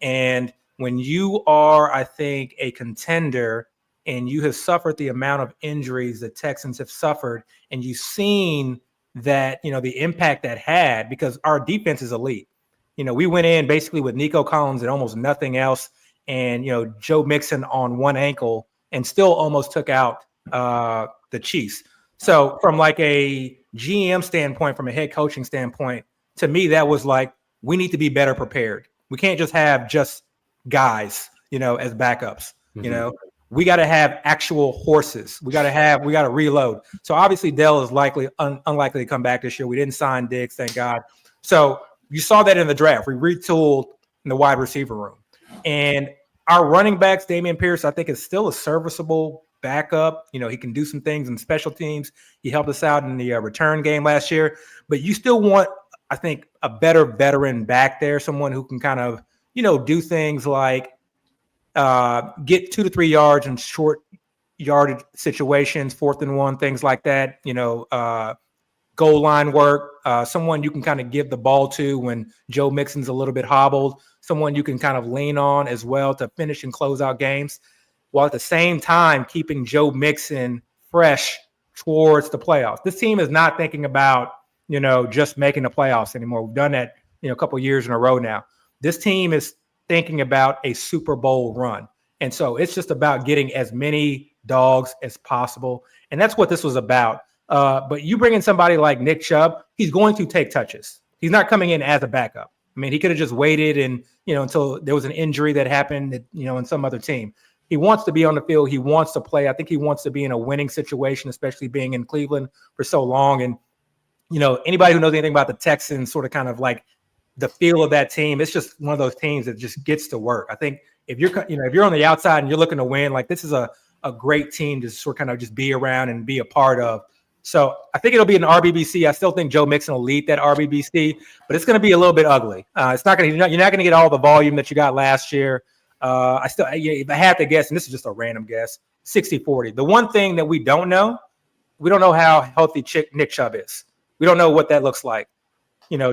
S6: And when you are, I think, a contender and you have suffered the amount of injuries the Texans have suffered, and you've seen that, the impact that had, because our defense is elite. We went in basically with Nico Collins and almost nothing else. And, Joe Mixon on one ankle and still almost took out the Chiefs. So from like a GM standpoint, from a head coaching standpoint, to me, that was like, we need to be better prepared. We can't just have just guys, as backups, we got to have actual horses. We got to reload. So obviously Dell is unlikely to come back this year. We didn't sign Diggs, thank God. So you saw that in the draft. We retooled in the wide receiver room. And our running backs, Dameon Pierce, I think is still a serviceable backup. He can do some things in special teams. He helped us out in the return game last year. But you still want, I think, a better veteran back there, someone who can kind of, do things like get 2 to 3 yards in short yardage situations, 4th and 1, things like that. Goal line work, someone you can kind of give the ball to when Joe Mixon's a little bit hobbled, someone you can kind of lean on as well to finish and close out games, while at the same time keeping Joe Mixon fresh towards the playoffs. This team is not thinking about, just making the playoffs anymore. We've done that, a couple of years in a row now. This team is thinking about a Super Bowl run. And so it's just about getting as many dogs as possible. And that's what this was about. But you bring in somebody like Nick Chubb, he's going to take touches. He's not coming in as a backup. I mean, he could have just waited and, until there was an injury that happened, in some other team. He wants to be on the field. He wants to play. I think he wants to be in a winning situation, especially being in Cleveland for so long. And, anybody who knows anything about the Texans, sort of kind of like the feel of that team, it's just one of those teams that just gets to work. I think if you're on the outside and you're looking to win, like this is a great team to sort of kind of just be around and be a part of. So I think it'll be an RBBC. I still think Joe Mixon will lead that RBBC, but it's going to be a little bit ugly. It's not going to. You're not going to get all the volume that you got last year. If I had to guess, and this is just a random guess, 60-40. The one thing that we don't know how healthy Nick Chubb is. We don't know what that looks like.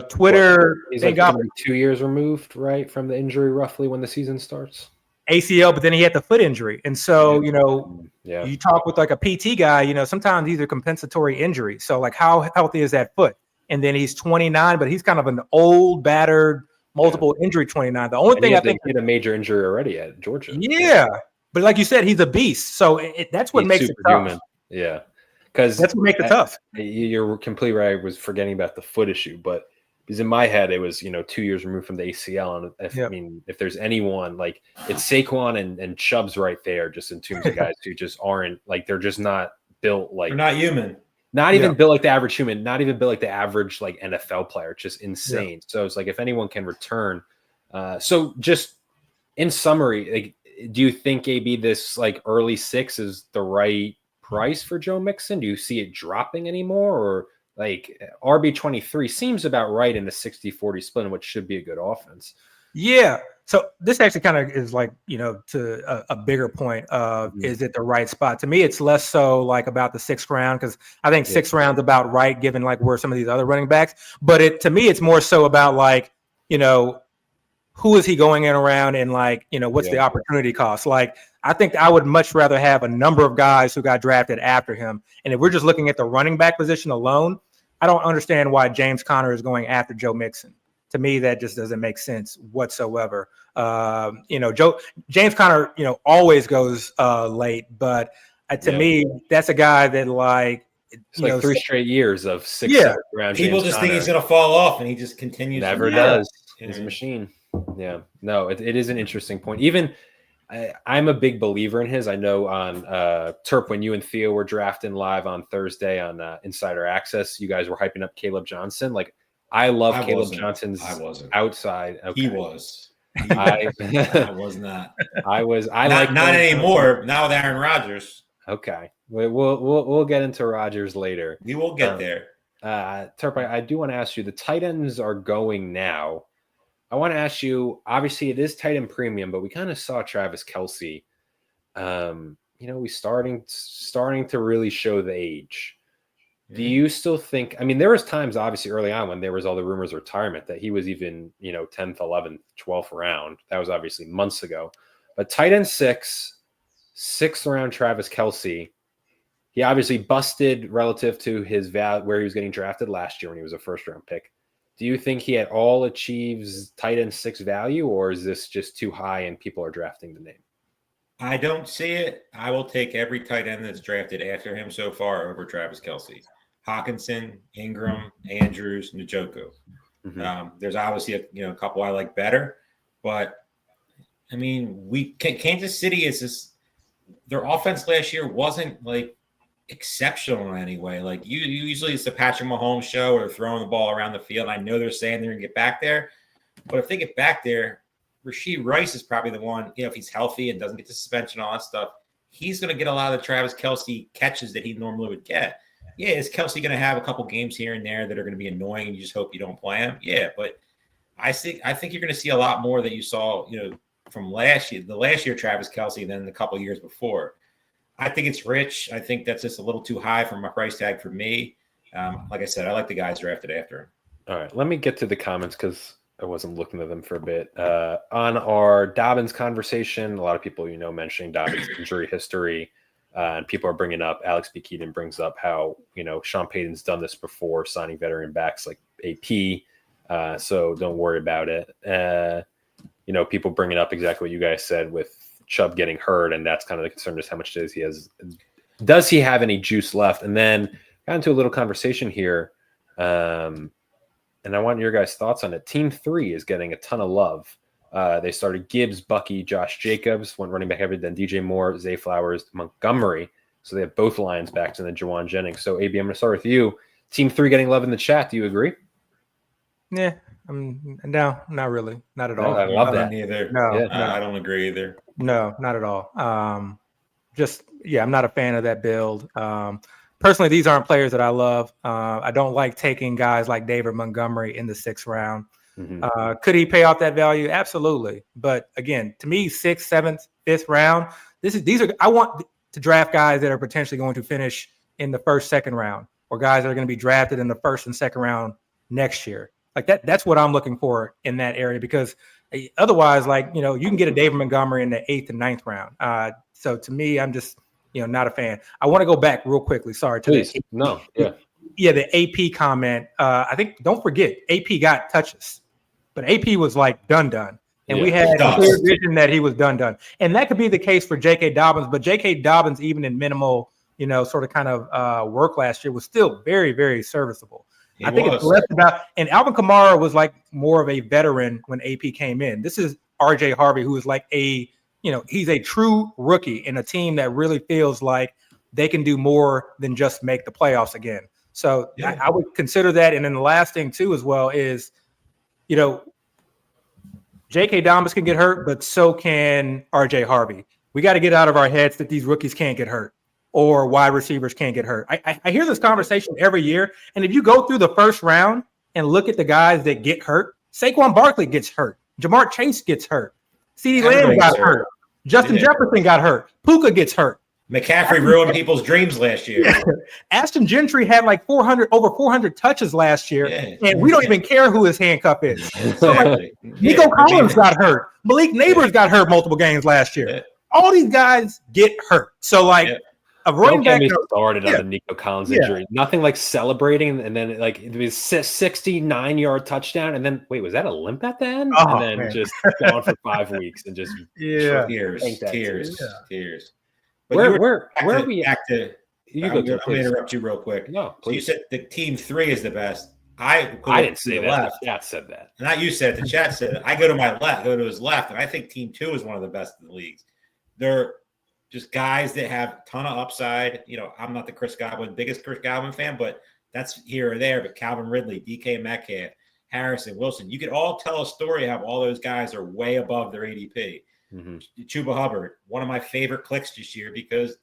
S6: Twitter.
S1: He's like 2 years removed, right, from the injury, roughly when the season starts.
S6: ACL, but then he had the foot injury. And so, you talk with like a PT guy, sometimes these are compensatory injuries. So like how healthy is that foot? And then he's 29, but he's kind of an old, battered, multiple injury 29. The only thing I think
S1: he had a major injury already at Georgia.
S6: Yeah. But like you said, he's a beast. So that's what makes it tough.
S1: Yeah. Because
S6: that's what makes it tough.
S1: You're completely right. I was forgetting about the foot issue, but because in my head, it was, 2 years removed from the ACL. And I mean, if there's anyone, like it's Saquon and Chubb's right there, just in terms of guys who just aren't, like, they're just not built like.
S3: They're not human.
S1: Not even built like the average human, not even built like the average, like, NFL player. It's just insane. Yeah. So it's like, if anyone can return. So just in summary, like, do you think, AB, this like early 6 is the right price for Joe Mixon? Do you see it dropping anymore, or like RB23 seems about right in the 60-40 split, in which should be a good offense?
S6: Yeah. So this actually kind of is like, to a bigger point of is it the right spot? To me, it's less so like about the 6th round, because I think 6th round's about right, given like where some of these other running backs. But to me, it's more so about like, who is he going in around, and like, what's the opportunity cost? Like, I think I would much rather have a number of guys who got drafted after him. And if we're just looking at the running back position alone, I don't understand why James Conner is going after Joe Mixon. To me, that just doesn't make sense whatsoever. James Conner, always goes late, but to me, that's a guy that like,
S1: it's like 3 straight years of 6 round.
S3: People just think he's going to fall off, and he just continues.
S1: Never does. He's a machine. Yeah, no, it is an interesting point. Even I'm a big believer in his. I know on Terp, when you and Theo were drafting live on Thursday on Insider Access, you guys were hyping up Caleb Johnson. Like, I love Caleb Johnson's outside. Okay.
S3: He was. I was not.
S1: I
S3: not anymore. Now with Aaron Rodgers.
S1: Okay, we'll get into Rodgers later.
S3: We will get there.
S1: Terp, I do want to ask you. The tight ends are going now. I want to ask you, obviously it is tight end premium, but we kind of saw Travis Kelce, we starting to really show the age. Do you still think, I mean, there was times obviously early on when there was all the rumors of retirement that he was even, 10th, 11th, 12th round. That was obviously months ago. But tight end 6th round Travis Kelce, he obviously busted relative to his value where he was getting drafted last year when he was a 1st round pick. Do you think he at all achieves tight end 6 value, or is this just too high and people are drafting the name?
S3: I don't see it. I will take every tight end that's drafted after him so far over Travis Kelce. Hawkinson, Ingram, Andrews, Njoku. Mm-hmm. There's obviously a couple I like better, but I mean, Kansas City is just, their offense last year wasn't like exceptional in any way. Like usually it's the Patrick Mahomes show or throwing the ball around the field. I know they're saying they're gonna get back there, but if they get back there, Rashee Rice is probably the one, if he's healthy and doesn't get the suspension, all that stuff, he's going to get a lot of the Travis Kelce catches that he normally would get. Yeah, is Kelce going to have a couple games here and there that are going to be annoying and you just hope you don't play him? Yeah, but I think you're going to see a lot more that you saw, from last year, the last year Travis Kelce than the couple years before. I think it's rich. I think that's just a little too high for my price tag for me. Like I said, I like the guys drafted after him.
S1: All right, let me get to the comments because I wasn't looking at them for a bit. On our Dobbins conversation, a lot of people, mentioning Dobbins' injury history, and people are bringing up, Alex B. Keaton brings up how, Sean Payton's done this before, signing veteran backs like AP, so don't worry about it. People bringing up exactly what you guys said with Chubb getting hurt, and that's kind of the concern, just how much does he have any juice left? And then got into a little conversation here, and I want your guys' thoughts on it. Team 3 is getting a ton of love. They started Gibbs, Bucky, Josh Jacobs, went running back every, then DJ Moore, Zay Flowers, Montgomery. So they have both Lions backs, and then Jawan Jennings. So AB, I'm going to start with you. Team 3 getting love in the chat. Do you agree?
S6: Yeah, no, not really, not at all.
S1: I love that.
S3: Either.
S6: No,
S3: yeah,
S6: no,
S3: I don't agree either.
S6: No, not at all. I'm not a fan of that build. Personally, these aren't players that I love. I don't like taking guys like David Montgomery in the 6th round. Mm-hmm. Could he pay off that value? Absolutely. But again, to me, 6th, 7th, 5th round, I want to draft guys that are potentially going to finish in the 1st, 2nd round, or guys that are going to be drafted in the 1st and 2nd round next year. Like that's what I'm looking for in that area, because otherwise, you can get a David Montgomery in the 8th and 9th round. So to me, I'm just, not a fan. I want to go back real quickly. Sorry.
S1: Please. No. Yeah.
S6: Yeah. The AP comment. I think, don't forget, AP got touches, but AP was like done. And we had a clear vision that he was done. And that could be the case for J.K. Dobbins, but J.K. Dobbins, even in minimal, sort of kind of work last year, was still very, very serviceable. I think it's less about, and Alvin Kamara was like more of a veteran when AP came in. This is RJ Harvey, who is like he's a true rookie in a team that really feels like they can do more than just make the playoffs again. So yeah. I would consider that. And then the last thing too, as well, is, J.K. Dobbins can get hurt, but so can RJ Harvey. We got to get out of our heads that these rookies can't get hurt, or wide receivers can't get hurt. I hear this conversation every year, and if you go through the 1st round and look at the guys that get hurt, Saquon Barkley gets hurt, Jamar Chase gets hurt, CeeDee Lamb got hurt, Justin Jefferson got hurt, Puka gets hurt.
S3: McCaffrey ruined people's dreams last year.
S6: Yeah. Ashton Gentry had like over 400 touches last year, and we don't even care who his handcuff is. So Nico Collins got hurt. Malik Neighbors got hurt multiple games last year. Yeah. All these guys get hurt. So a running back
S1: started on the Nico Collins injury. Nothing like celebrating, and then it was 69-yard touchdown, and then was that a limp at the end?
S6: Oh,
S1: and then just gone for 5 weeks and just
S3: tears. But
S1: where are we?
S3: I'm going to interrupt you real quick.
S1: No,
S3: so you said the team 3 is the best. I
S1: didn't say that. The chat said that.
S3: Not you said it. The chat said it. I go to my left, go to his left, and I think team 2 is one of the best in the leagues. They're just guys that have a ton of upside. I'm not the biggest Chris Godwin fan, but that's here or there. But Calvin Ridley, DK Metcalf, Harrison, Wilson, you could all tell a story how all those guys are way above their ADP. Mm-hmm. Chuba Hubbard, one of my favorite clicks this year, because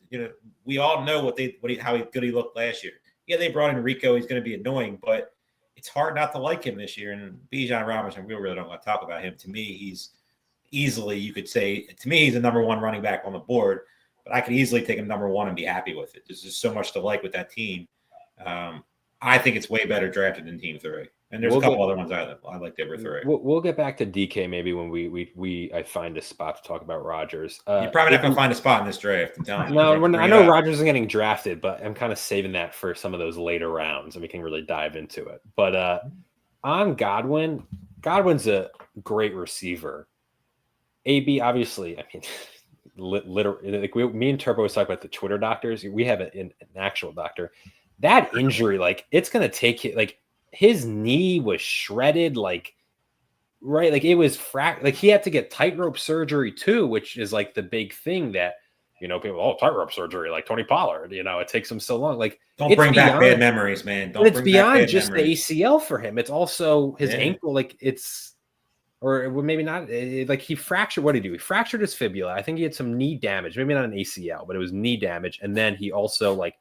S3: we all know how good he looked last year. Yeah, they brought in Rico. He's going to be annoying, but it's hard not to like him this year. And Bijan Robinson, we really don't want to talk about him. To me, he's easily, you could say, he's the number 1 running back on the board. But I could easily take him number 1 and be happy with it. There's just so much to like with that team. I think it's way better drafted than Team 3. And there's a couple other ones I like over 3.
S1: We'll get back to DK maybe when I find a spot to talk about Rodgers.
S3: You're probably not going to find a spot in this draft. I'm telling you.
S1: No, I know Rodgers is getting drafted, but I'm kind of saving that for some of those later rounds, and we can really dive into it. But on Godwin's a great receiver. AB, obviously, I mean, literally, me and Turbo always talk about the Twitter doctors. We have an actual doctor. That injury, it's going to take it. His knee was shredded, it was he had to get tightrope surgery too, which is the big thing that people, tightrope surgery, like Tony Pollard, it takes him so long.
S3: Don't bring back bad memories, man.
S1: It's beyond just the ACL for him. It's also his ankle. or maybe not. Like he fractured. What did he do? He fractured his fibula. I think he had some knee damage. Maybe not an ACL, but it was knee damage. And then he also like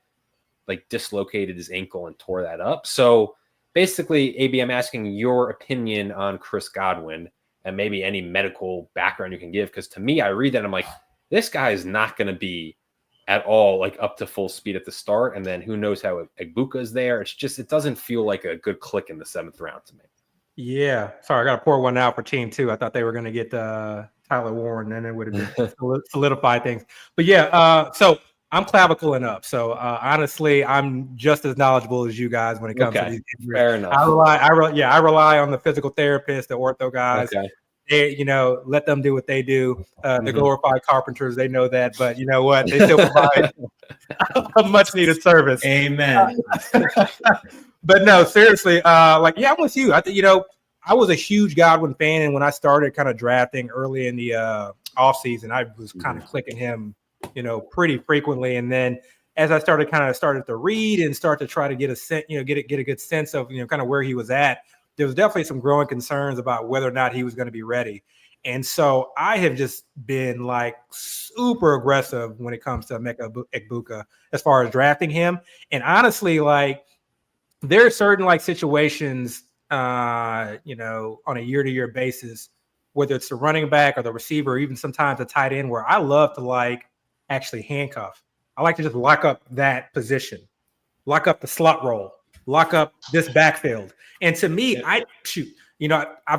S1: dislocated his ankle and tore that up. So basically, AB, I'm asking your opinion on Chris Godwin and maybe any medical background you can give. Because to me, I read that and I'm like, this guy is not going to be at all like up to full speed at the start. And then who knows how Egbuka is there. It's just, it doesn't feel like a good click in the 7th round to me.
S6: Yeah. Sorry, I got to pour one out for team 2. I thought they were going to get Tyler Warren, and it would have been solidified things. But yeah, so I'm clavicling up. So honestly, I'm just as knowledgeable as you guys when it comes to these injuries.
S1: Fair enough.
S6: I rely on the physical therapist, the ortho guys.
S1: Okay.
S6: They, let them do what they do. The glorified carpenters, they know that. But you know what? They still provide a much needed service.
S3: Amen.
S6: But no, seriously, I'm with you. I think, I was a huge Godwin fan, and when I started kind of drafting early in the offseason, I was kind of clicking him, pretty frequently. And then as I started to read and start to try to get a sense, get a good sense of, kind of where he was at, there was definitely some growing concerns about whether or not he was going to be ready. And so I have just been like super aggressive when it comes to Emeka Egbuka as far as drafting him. And honestly, like, there are certain like situations, on a year-to-year basis, whether it's the running back or the receiver, or even sometimes a tight end, where I love to like actually handcuff. I like to just lock up that position, lock up the slot roll, lock up this backfield. And to me, I've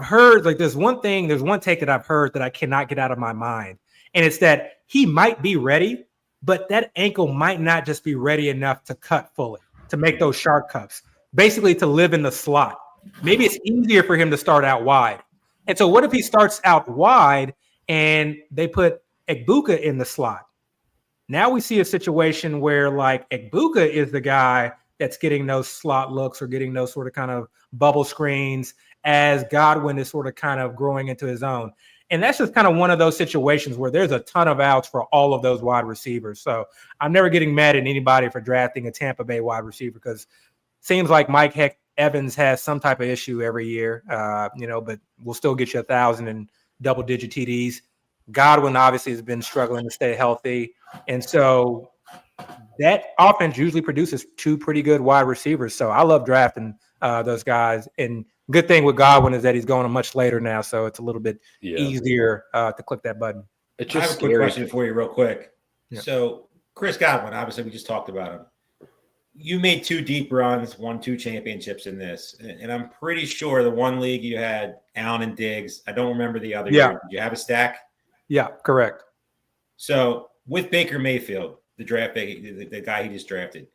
S6: heard like there's one take that I've heard that I cannot get out of my mind. And it's that he might be ready, but that ankle might not just be ready enough to cut fully, to make those sharp cuts. Basically to live in the slot. Maybe it's easier for him to start out wide. And so what if he starts out wide and they put Egbuka in the slot? Now we see a situation where like Egbuka is the guy that's getting those slot looks or getting those sort of kind of bubble screens as Godwin is sort of kind of growing into his own. And that's just kind of one of those situations where there's a ton of outs for all of those wide receivers. So I'm never getting mad at anybody for drafting a Tampa Bay wide receiver, because seems like Mike Evans has some type of issue every year, but we'll still get you 1,000 and double-digit TDs. Godwin obviously has been struggling to stay healthy. And so that offense usually produces 2 pretty good wide receivers. So I love drafting those guys. And good thing with Godwin is that he's going much later now, so it's a little bit easier to click that button.
S3: I have a quick question for you real quick. Yeah. So Chris Godwin, obviously we just talked about him. You made 2 deep runs, won 2 championships in this. And I'm pretty sure the one league you had Allen and Diggs. I don't remember the other year. Did you have a stack?
S6: Yeah, correct.
S3: So with Baker Mayfield, the guy he just drafted,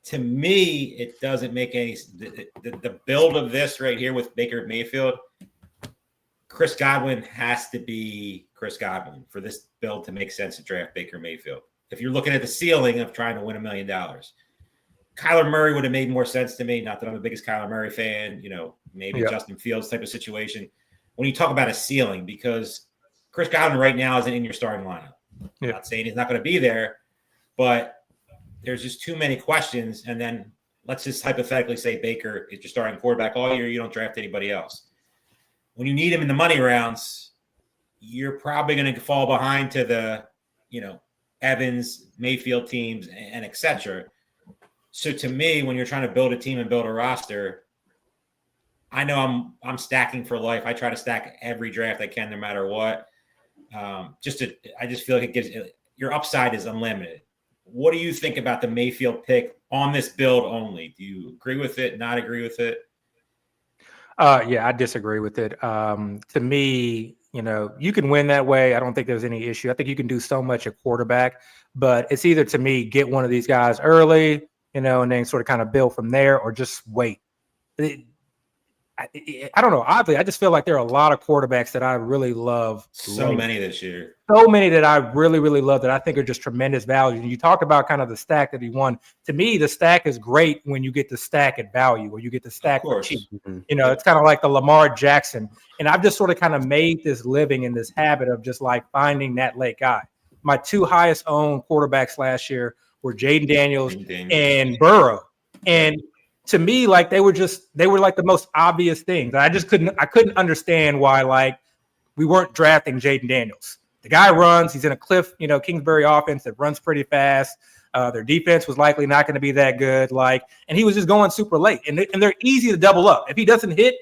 S3: to me, it doesn't make any the build of this right here with Baker Mayfield. Chris Godwin has to be Chris Godwin for this build to make sense to draft Baker Mayfield. If you're looking at the ceiling of trying to win $1 million. Kyler Murray would have made more sense to me. Not that I'm the biggest Kyler Murray fan, maybe Justin Fields type of situation. When you talk about a ceiling, because Chris Godwin right now isn't in your starting lineup. I'm not saying he's not going to be there, but there's just too many questions. And then let's just hypothetically say Baker is your starting quarterback all year. You don't draft anybody else. When you need him in the money rounds, you're probably going to fall behind to the, Evans, Mayfield teams, and et cetera. So to me, when you're trying to build a team and build a roster, I know I'm stacking for life. I try to stack every draft I can, no matter what. I just feel like your upside is unlimited. What do you think about the Mayfield pick on this build only? Do you agree with it? Not agree with it?
S6: Yeah, I disagree with it. To me, you can win that way. I don't think there's any issue. I think you can do so much at quarterback, but it's either, to me, get one of these guys early, and then sort of kind of build from there, or just wait. I don't know. Oddly, I just feel like there are a lot of quarterbacks that I really love.
S3: So many this year.
S6: So many that I really, really love that I think are just tremendous value. And you talk about kind of the stack that he won. To me, the stack is great when you get the stack at value, or you get the stack for cheap. Mm-hmm. It's kind of like the Lamar Jackson. And I've just sort of kind of made this living in this habit of just like finding that late guy. My 2 highest owned quarterbacks last year were Jaden Daniels and Burrow. And to me, like they were like the most obvious things. I couldn't understand why like we weren't drafting Jaden Daniels. The guy runs. He's in a Cliff, Kingsbury offense that runs pretty fast. Their defense was likely not going to be that good. And he was just going super late. And they're easy to double up. If he doesn't hit,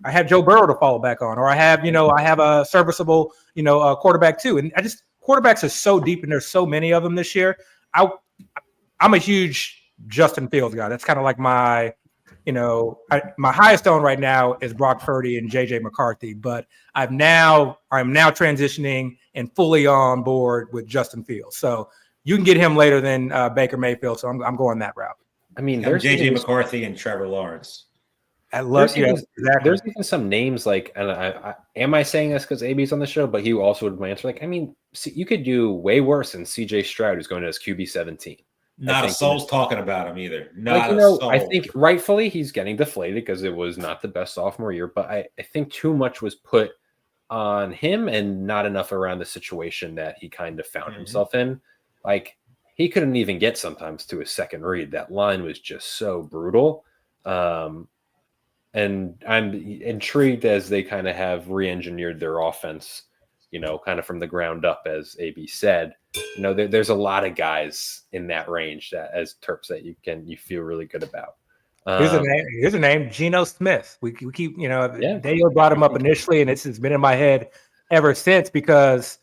S6: I have Joe Burrow to fall back on, or I have a serviceable, quarterback too. And quarterbacks are so deep, and there's so many of them this year. I'm a huge Justin Fields guy. That's kind of like my highest own right now is Brock Purdy and JJ McCarthy, but I'm now transitioning and fully on board with Justin Fields. So you can get him later than Baker Mayfield. So I'm going that route.
S1: I mean,
S3: there's JJ McCarthy and Trevor Lawrence.
S1: There's even some names and am I saying this because AB's on the show, but he also would answer you could do way worse than CJ Stroud, who's going to his QB 17.
S3: Not a soul's talking about him either. Soul.
S1: I think rightfully he's getting deflated because it was not the best sophomore year, but I think too much was put on him and not enough around the situation that he kind of found himself in. He couldn't even get sometimes to a second read. That line was just so brutal. And I'm intrigued as they kind of have re-engineered their offense, kind of from the ground up, as AB said. There's a lot of guys in that range that, as Terps, that you feel really good about.
S6: Here's a name, Geno Smith. We keep, Dale brought him up initially, and this has been in my head ever since because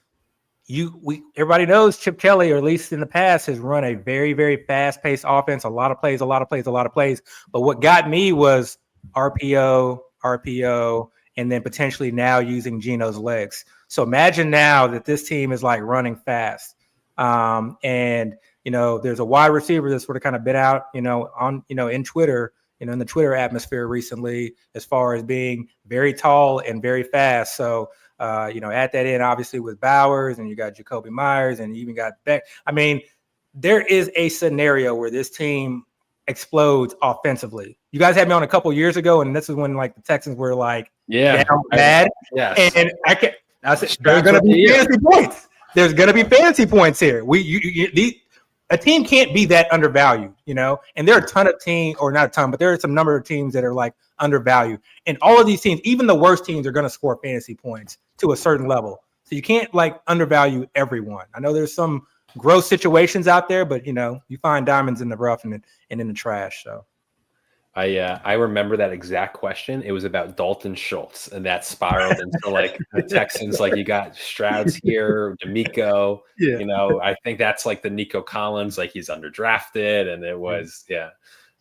S6: everybody knows Chip Kelly, or at least in the past, has run a very, very fast-paced offense, a lot of plays. But what got me was RPO, and then potentially now using Geno's legs. So imagine now that this team is running fast. And there's a wide receiver that's sort of kind of been out, in Twitter, in the Twitter atmosphere recently, as far as being very tall and very fast. So, add that in obviously with Bowers, and you got Jacoby Myers, and you even got Beck. I mean, there is a scenario where this team explodes offensively. You guys had me on a couple years ago, and this is when the Texans were down bad.
S2: Yes.
S6: And I said there's going to be fantasy points. There's going to be fantasy points here. A team can't be that undervalued, And there are a ton of teams, or not a ton, but there are some number of teams that are undervalued. And all of these teams, even the worst teams, are going to score fantasy points to a certain level. So you can't undervalue everyone. I know there's some gross situations out there, but you find diamonds in the rough and in the trash. So
S1: I remember that exact question. It was about Dalton Schultz, and that spiraled into the Texans. You got Stroud's here, D'Amico. Yeah. I think that's the Nico Collins. He's underdrafted, and it was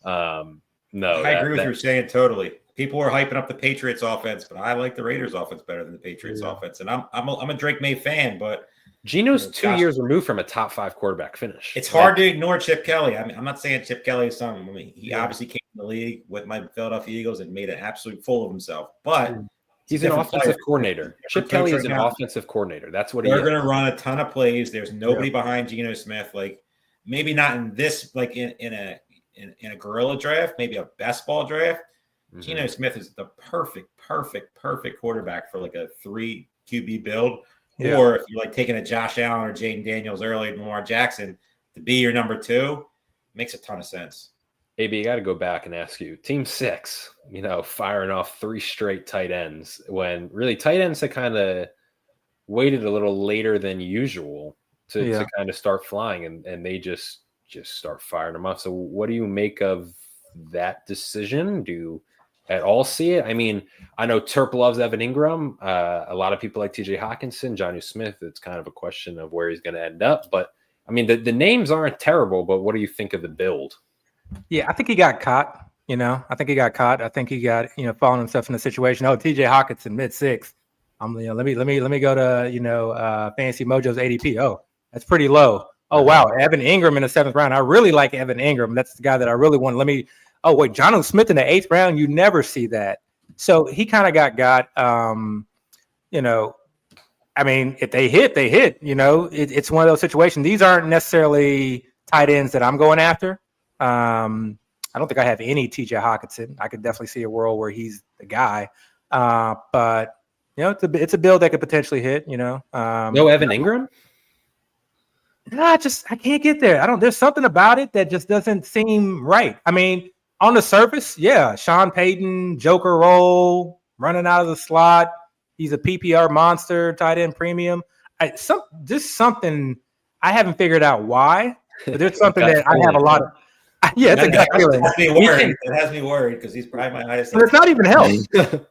S1: no.
S3: I agree with you saying totally. People were hyping up the Patriots offense, but I like the Raiders offense better than the Patriots offense. And I'm a Drake May fan, but
S1: Geno's 2 years removed from a top 5 quarterback finish.
S3: It's hard to ignore Chip Kelly. I mean, I'm not saying Chip Kelly is something. I mean, he obviously came in the league with my Philadelphia Eagles and made an absolute fool of himself. But
S1: he's an offensive coordinator. Chip Kelly is an offensive coordinator. That's what
S3: they're going to run a ton of plays. There's nobody behind Geno Smith. Maybe not in this, in a gorilla draft, maybe a best ball draft. Mm-hmm. Geno Smith is the perfect quarterback for a 3 QB build. Yeah. Or if you're taking a Josh Allen or Jaden Daniels early, Lamar Jackson to be your number 2, makes a ton of sense.
S1: AB, I got to go back and ask you, Team 6, firing off 3 straight tight ends when really tight ends had kind of waited a little later than usual to kind of start flying, and they just start firing them off. So what do you make of that decision? Do you at all see it? I mean, I know Terp loves Evan Ingram. A lot of people like TJ Hawkinson, Jonnu Smith. It's kind of a question of where he's going to end up. But, I mean, the names aren't terrible, but what do you think of the build?
S6: Yeah, I think he got caught. I think he got following himself in a situation. Oh, TJ Hawkinson, mid-6. Let me go to, Fantasy Mojo's ADP. Oh, that's pretty low. Oh, wow. Evan Ingram in the 7th round. I really like Evan Ingram. That's the guy that I really want. Oh, wait, Jonnu Smith in the 8th round, you never see that. So he kind of got. I mean, if they hit, they hit. It's one of those situations. These aren't necessarily tight ends that I'm going after. I don't think I have any TJ Hawkinson. I could definitely see a world where he's the guy. But, it's a build that could potentially hit, No
S1: Evan Ingram?
S6: I can't get there. There's something about it that just doesn't seem right. I mean, on the surface, Sean Payton, Joker role, running out of the slot, He's a PPR monster, tight end premium. Something I haven't figured out why, but there's something that I have a lot of. Yeah, it's a gut feeling.
S3: It has me worried because he's probably my highest.
S6: But it's not even health.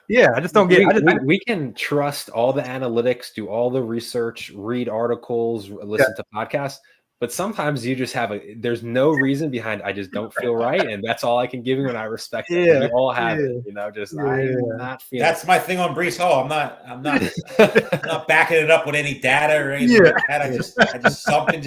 S6: Yeah, I just don't get it.
S1: We can trust all the analytics, do all the research, read articles, listen to podcasts, but sometimes you just there's no reason behind I just don't feel right, and that's all I can give you, and I respect it. We all have it, I'm not feeling.
S3: That's my thing on Breece Hall. I'm not backing it up with any data or anything like that. I just something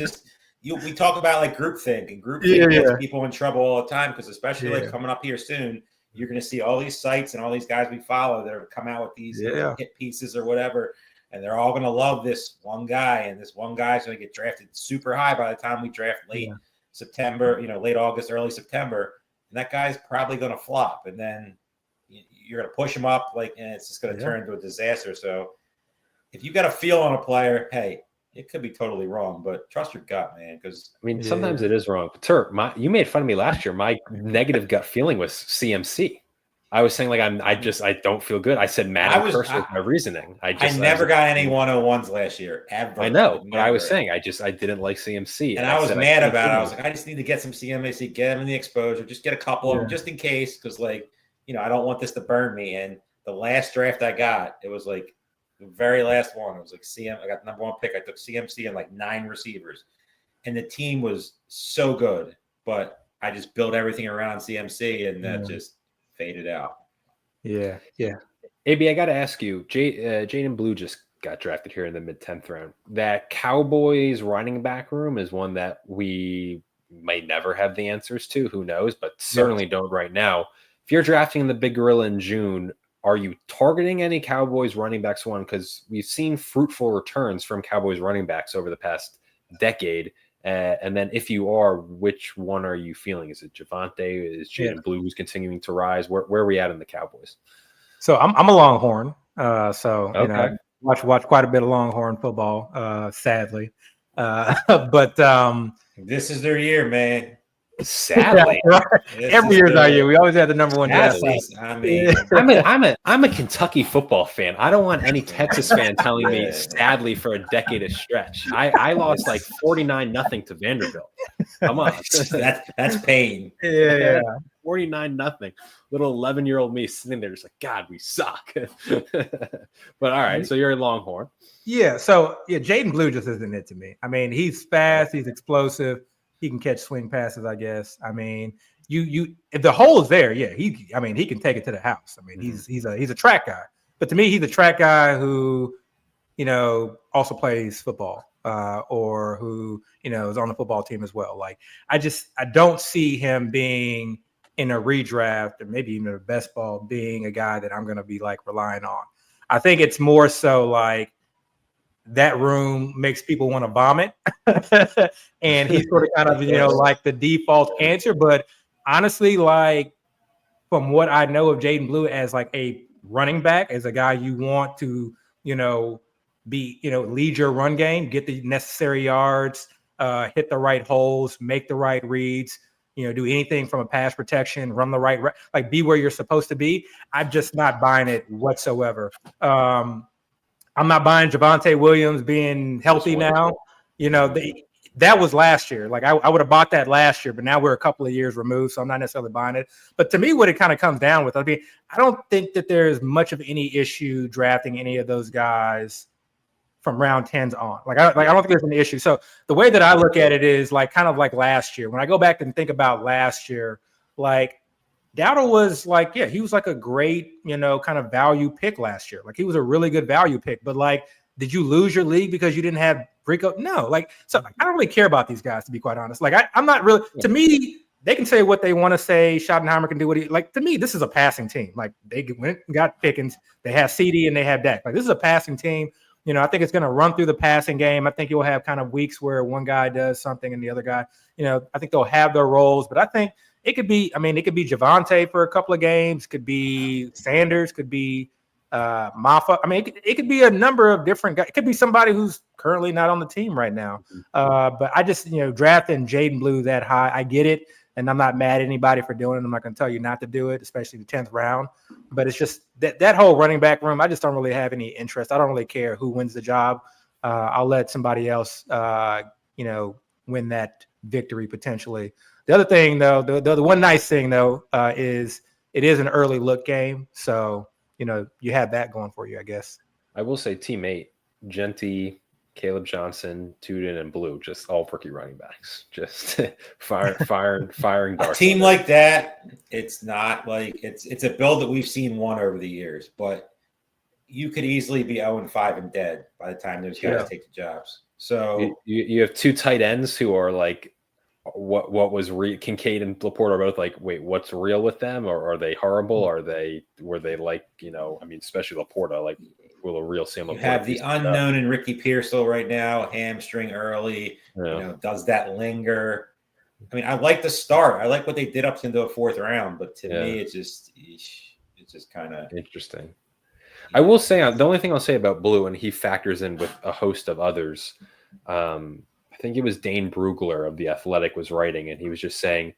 S3: we talk about like groupthink, and groupthink gets people in trouble all the time because especially like coming up here soon. You're going to see all these sites and all these guys we follow that have come out with these hit pieces or whatever, and they're all going to love this one guy, and this one guy's going to get drafted super high by the time we draft late September, late August, early September, and that guy's probably going to flop, and then you're going to push him up, and it's just going to turn into a disaster. So if you got a feel on a player, hey, it could be totally wrong, but trust your gut, man. Because
S1: sometimes it is wrong. Terp, you made fun of me last year. My negative gut feeling was CMC. I was saying I don't feel good. I said Madden first with my reasoning. I
S3: never got any 101s last year ever.
S1: I know, but I was saying I didn't like CMC,
S3: and I was mad about it. I was like, I just need to get some CMC, get him in the exposure, just get a couple of them just in case, because I don't want this to burn me. And the last draft I got, it was like. The very last one, it was like I got the number 1 pick. I took CMC and 9 receivers. And the team was so good, but I just built everything around CMC, and that just faded out.
S6: Yeah.
S1: AB, I got to ask you, Jaden Blue just got drafted here in the mid-10th round. That Cowboys running back room is one that we may never have the answers to. Who knows? But certainly don't right now. If you're drafting in the Big Gorilla in June, are you targeting any Cowboys running backs one? Because we've seen fruitful returns from Cowboys running backs over the past decade. And then if you are, which one are you feeling? Is it Javonte? Is Jaden Blue who's continuing to rise? Where are we at in the Cowboys?
S6: So I'm a Longhorn. I watch quite a bit of Longhorn football, sadly. But
S3: this is their year, man.
S1: Sadly,
S6: every year's our year. We always had the number 1 draft.
S1: I'm a Kentucky football fan. I don't want any Texas fan telling me sadly for a decade of stretch. I lost 49-0 to Vanderbilt. Come on,
S3: that's pain.
S6: Yeah,
S1: 49-0. Little 11-year-old me sitting there just like, God, we suck. But all right, so you're a Longhorn.
S6: Yeah. So Jaden Blue just isn't it to me. I mean, he's fast. He's explosive. He can catch swing passes, I guess. I mean, if the hole is there, he can take it to the house. I mean, he's a track guy. But to me, he's a track guy who, also plays football or who, is on the football team as well. I don't see him being in a redraft or maybe even a best ball being a guy that I'm going to be relying on. I think it's more so that room makes people want to vomit. And he's sort of kind of, the default answer. But honestly, from what I know of Jaden Blue as a running back, as a guy you want to, be, lead your run game, get the necessary yards, hit the right holes, make the right reads, do anything from a pass protection, run the right, be where you're supposed to be. I'm just not buying it whatsoever. I'm not buying Javonte Williams being healthy now. That was last year. I would have bought that last year, but now we're a couple of years removed, so I'm not necessarily buying it. But to me, what it kind of comes down with, I don't think that there's much of any issue drafting any of those guys from round 10s on. I don't think there's an issue. So the way that I look at it is kind of like last year. When I go back and think about last year, Dowdle was he was a great, kind of value pick last year. He was a really good value pick, but did you lose your league because you didn't have Rico? No, so I don't really care about these guys, to be quite honest. I'm not really, to me, they can say what they want to say. Schottenheimer can do what he, to me, this is a passing team. They went and got Pickens, they have CD and they have Dak. This is a passing team. I think it's going to run through the passing game. I think you'll have kind of weeks where one guy does something and the other guy, I think they'll have their roles, but I think it could be Javonte for a couple of games, could be Sanders, could be Maffa. It could be a number of different guys. It could be somebody who's currently not on the team right now. But I just, drafting Jaden Blue that high, I get it. And I'm not mad at anybody for doing it. I'm not going to tell you not to do it, especially the 10th round. But it's just that whole running back room, I just don't really have any interest. I don't really care who wins the job. I'll let somebody else, win that victory potentially. The other thing, though, the one nice thing, though, is it is an early look game. So, you have that going for you, I guess.
S1: I will say team 8, Genty, Caleb Johnson, Tuden, and Blue, just all rookie running backs, just firing darts.
S3: A team like that, it's not like it's a build that we've seen one over the years, but you could easily be 0-5 and dead by the time those guys take the jobs. So
S1: you have 2 tight ends who are like, what was Kincaid and Laporte are both like, wait, what's real with them? Or are they horrible? Were they like, especially Laporte, like, will a real Sam Laporte?
S3: You have the unknown in Ricky Pearsall right now, hamstring early.
S1: Yeah.
S3: Does that linger? I mean, I like the start. I like what they did up into the 4th round, but to me, it's just kind of
S1: interesting. I will say the only thing I'll say about Blue, and he factors in with a host of others. I think it was Dane Brugler of The Athletic was writing, and he was just saying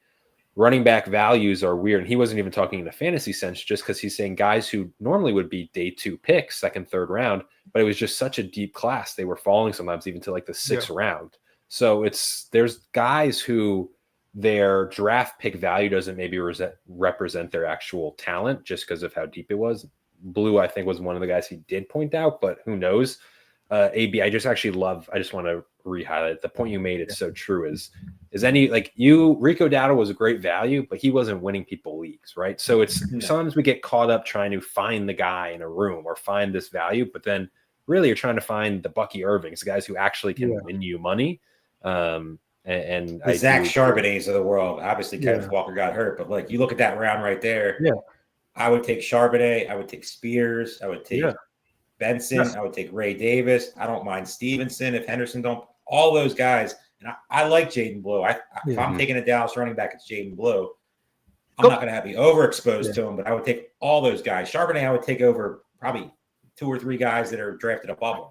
S1: running back values are weird. And he wasn't even talking in a fantasy sense, just because he's saying guys who normally would be day 2 picks, 2nd, 3rd round, but it was just such a deep class. They were falling sometimes even to like the 6th round. So there's guys who their draft pick value doesn't maybe represent their actual talent just because of how deep it was. Blue, I think, was one of the guys he did point out, but who knows? AB, I just want to re-highlight the point you made. It's so true. Rico Dowdle was a great value, but he wasn't winning people leagues, right? So sometimes we get caught up trying to find the guy in a room or find this value, but then really you're trying to find the Bucky Irvings, the guys who actually can win you money. And
S3: the Zach Charbonnets of the world. Obviously, Kenneth Walker got hurt, but like you look at that round right there.
S6: Yeah,
S3: I would take Charbonnet. I would take Spears. I would take Benson.
S6: Yes.
S3: I would take Ray Davis. I don't mind Stevenson if Henderson don't. All those guys. And I like Jaden Blue. If I'm taking a Dallas running back, it's Jaden Blue. I'm not going to be overexposed to him, but I would take all those guys. Charbonnet, I would take over probably 2 or 3 guys that are drafted above him.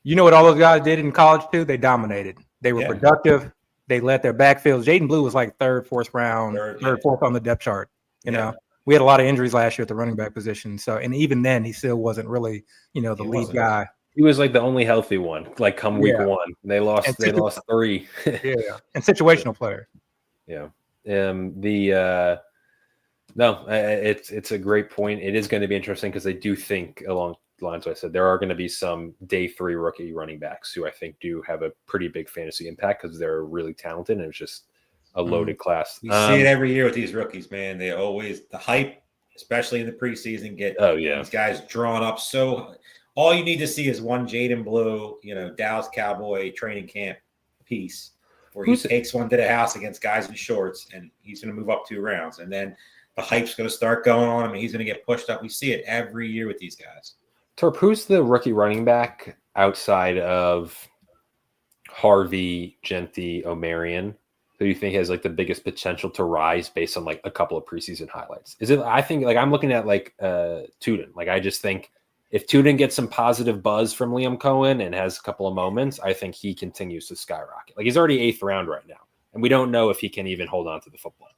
S6: You know what all those guys did in college too? They dominated. They were productive. They let their backfield. Jaden Blue was like 3rd, 4th round, 3rd, 4th on the depth chart. You know, we had a lot of injuries last year at the running back position. So, and even then, he still wasn't really, the lead guy.
S1: He was like the only healthy one. Like come week 1, they lost 3.
S6: And situational player.
S1: Yeah. It's a great point. It is going to be interesting because I do think along the lines I said there are going to be some day 3 rookie running backs who I think do have a pretty big fantasy impact because they're really talented and it's just a loaded class.
S3: We see it every year with these rookies, man. They always the hype, especially in the preseason, get these guys drawn up. So all you need to see is one Jaden Blue, Dallas Cowboy training camp piece where he takes one to the house against guys in shorts, and he's going to move up 2 rounds, and then the hype's going to start going on him, and he's going to get pushed up. We see it every year with these guys.
S1: Terp, who's the rookie running back outside of Harvey, Genty, O'Marion, who do you think has like the biggest potential to rise based on like a couple of preseason highlights? Is it? I think like I'm looking at like Tuden. Like I just think if Tuden gets some positive buzz from Liam Cohen and has a couple of moments, I think he continues to skyrocket. Like he's already 8th round right now, and we don't know if he can even hold on to the football.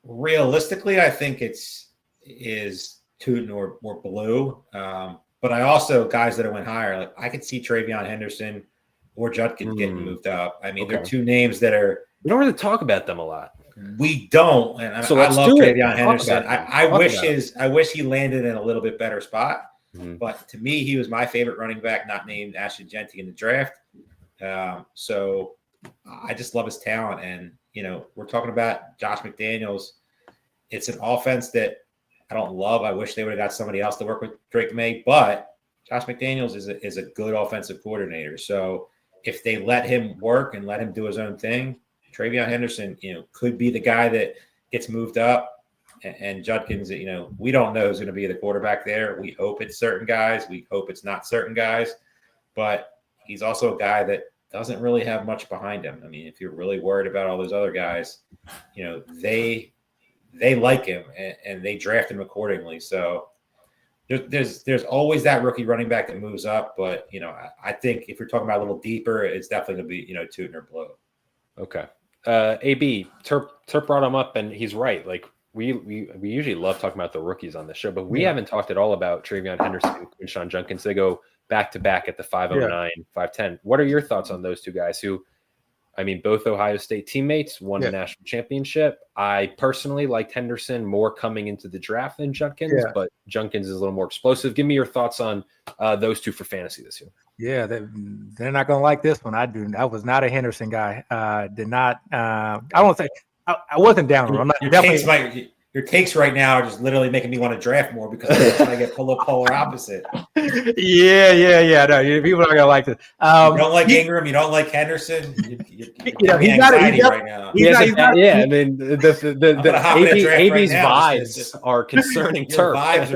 S3: Realistically, I think is Tuden or Blue. But I also guys that went higher. Like I could see Travion Henderson or Judkins getting moved up. I mean, they're 2 names that are.
S1: We don't really talk about them a lot.
S3: We don't, and
S1: so
S3: I love Travion
S1: Henderson.
S3: Henderson. I wish he landed in a little bit better spot.
S1: Mm-hmm.
S3: But to me, he was my favorite running back, not named Ashton Genty in the draft. So I just love his talent. And, we're talking about Josh McDaniels. It's an offense that I don't love. I wish they would have got somebody else to work with Drake May. But Josh McDaniels is a good offensive coordinator. So if they let him work and let him do his own thing, Travion Henderson, could be the guy that gets moved up. And Judkins, we don't know who's going to be the quarterback there. We hope it's certain guys. We hope it's not certain guys. But he's also a guy that doesn't really have much behind him. I mean, if you're really worried about all those other guys, they like him and they draft him accordingly. So there's always that rookie running back that moves up. But, I think if you're talking about a little deeper, it's definitely going to be, Tuten or Blue.
S1: Okay. AB Terp brought him up, and he's right. Like we usually love talking about the rookies on the show, but we haven't talked at all about Travion Henderson, Quinshon Judkins. They go back to back at the 509, 510. What are your thoughts on those two guys who, I mean, both Ohio State teammates, won a national championship. I personally liked Henderson more coming into the draft than Judkins, but Judkins is a little more explosive. Give me your thoughts on those two for fantasy this year.
S6: Yeah, they're not going to like this one. I was not a Henderson guy. Did not. I won't say I wasn't down on him. I'm not definitely.
S3: Your takes right now are just literally making me want to draft more because I'm trying to get polar opposite.
S6: Yeah. No, people are gonna like this.
S3: You don't like Ingram. You don't like Henderson. He's right now.
S1: I mean, the AB's vibes are concerning Turf.
S3: I'm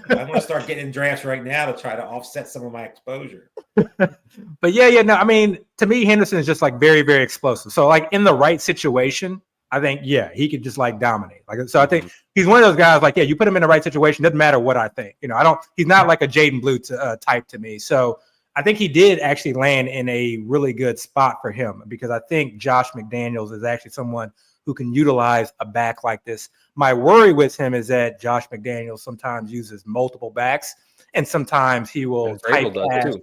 S3: going to start getting in drafts right now to try to offset some of my exposure.
S6: But no. I mean, to me, Henderson is just like very, very explosive. So, like in the right situation, I think, he could just like dominate. Like, so I think he's one of those guys. Like, you put him in the right situation, doesn't matter what I think. He's not like a Jaden Blue type to me. So I think he did actually land in a really good spot for him because I think Josh McDaniels is actually someone who can utilize a back like this. My worry with him is that Josh McDaniels sometimes uses multiple backs, and sometimes he will typecast.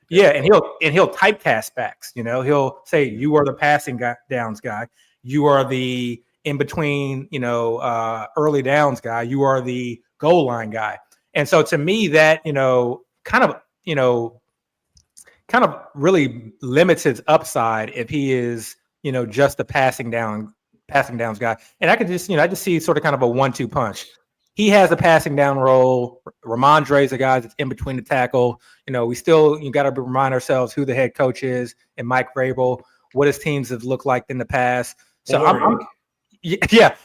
S6: And he'll typecast backs. He'll say, "You are the passing downs guy. You are the in between, early downs guy. You are the goal line guy." And so to me, that kind of really limits his upside if he is just a passing downs guy. And I could just I just see sort of kind of a 1-2 punch. He has a passing down role. Ramondre's a guy that's in between the tackle. You got to remind ourselves who the head coach is and Mike Vrabel, what his teams have looked like in the past. So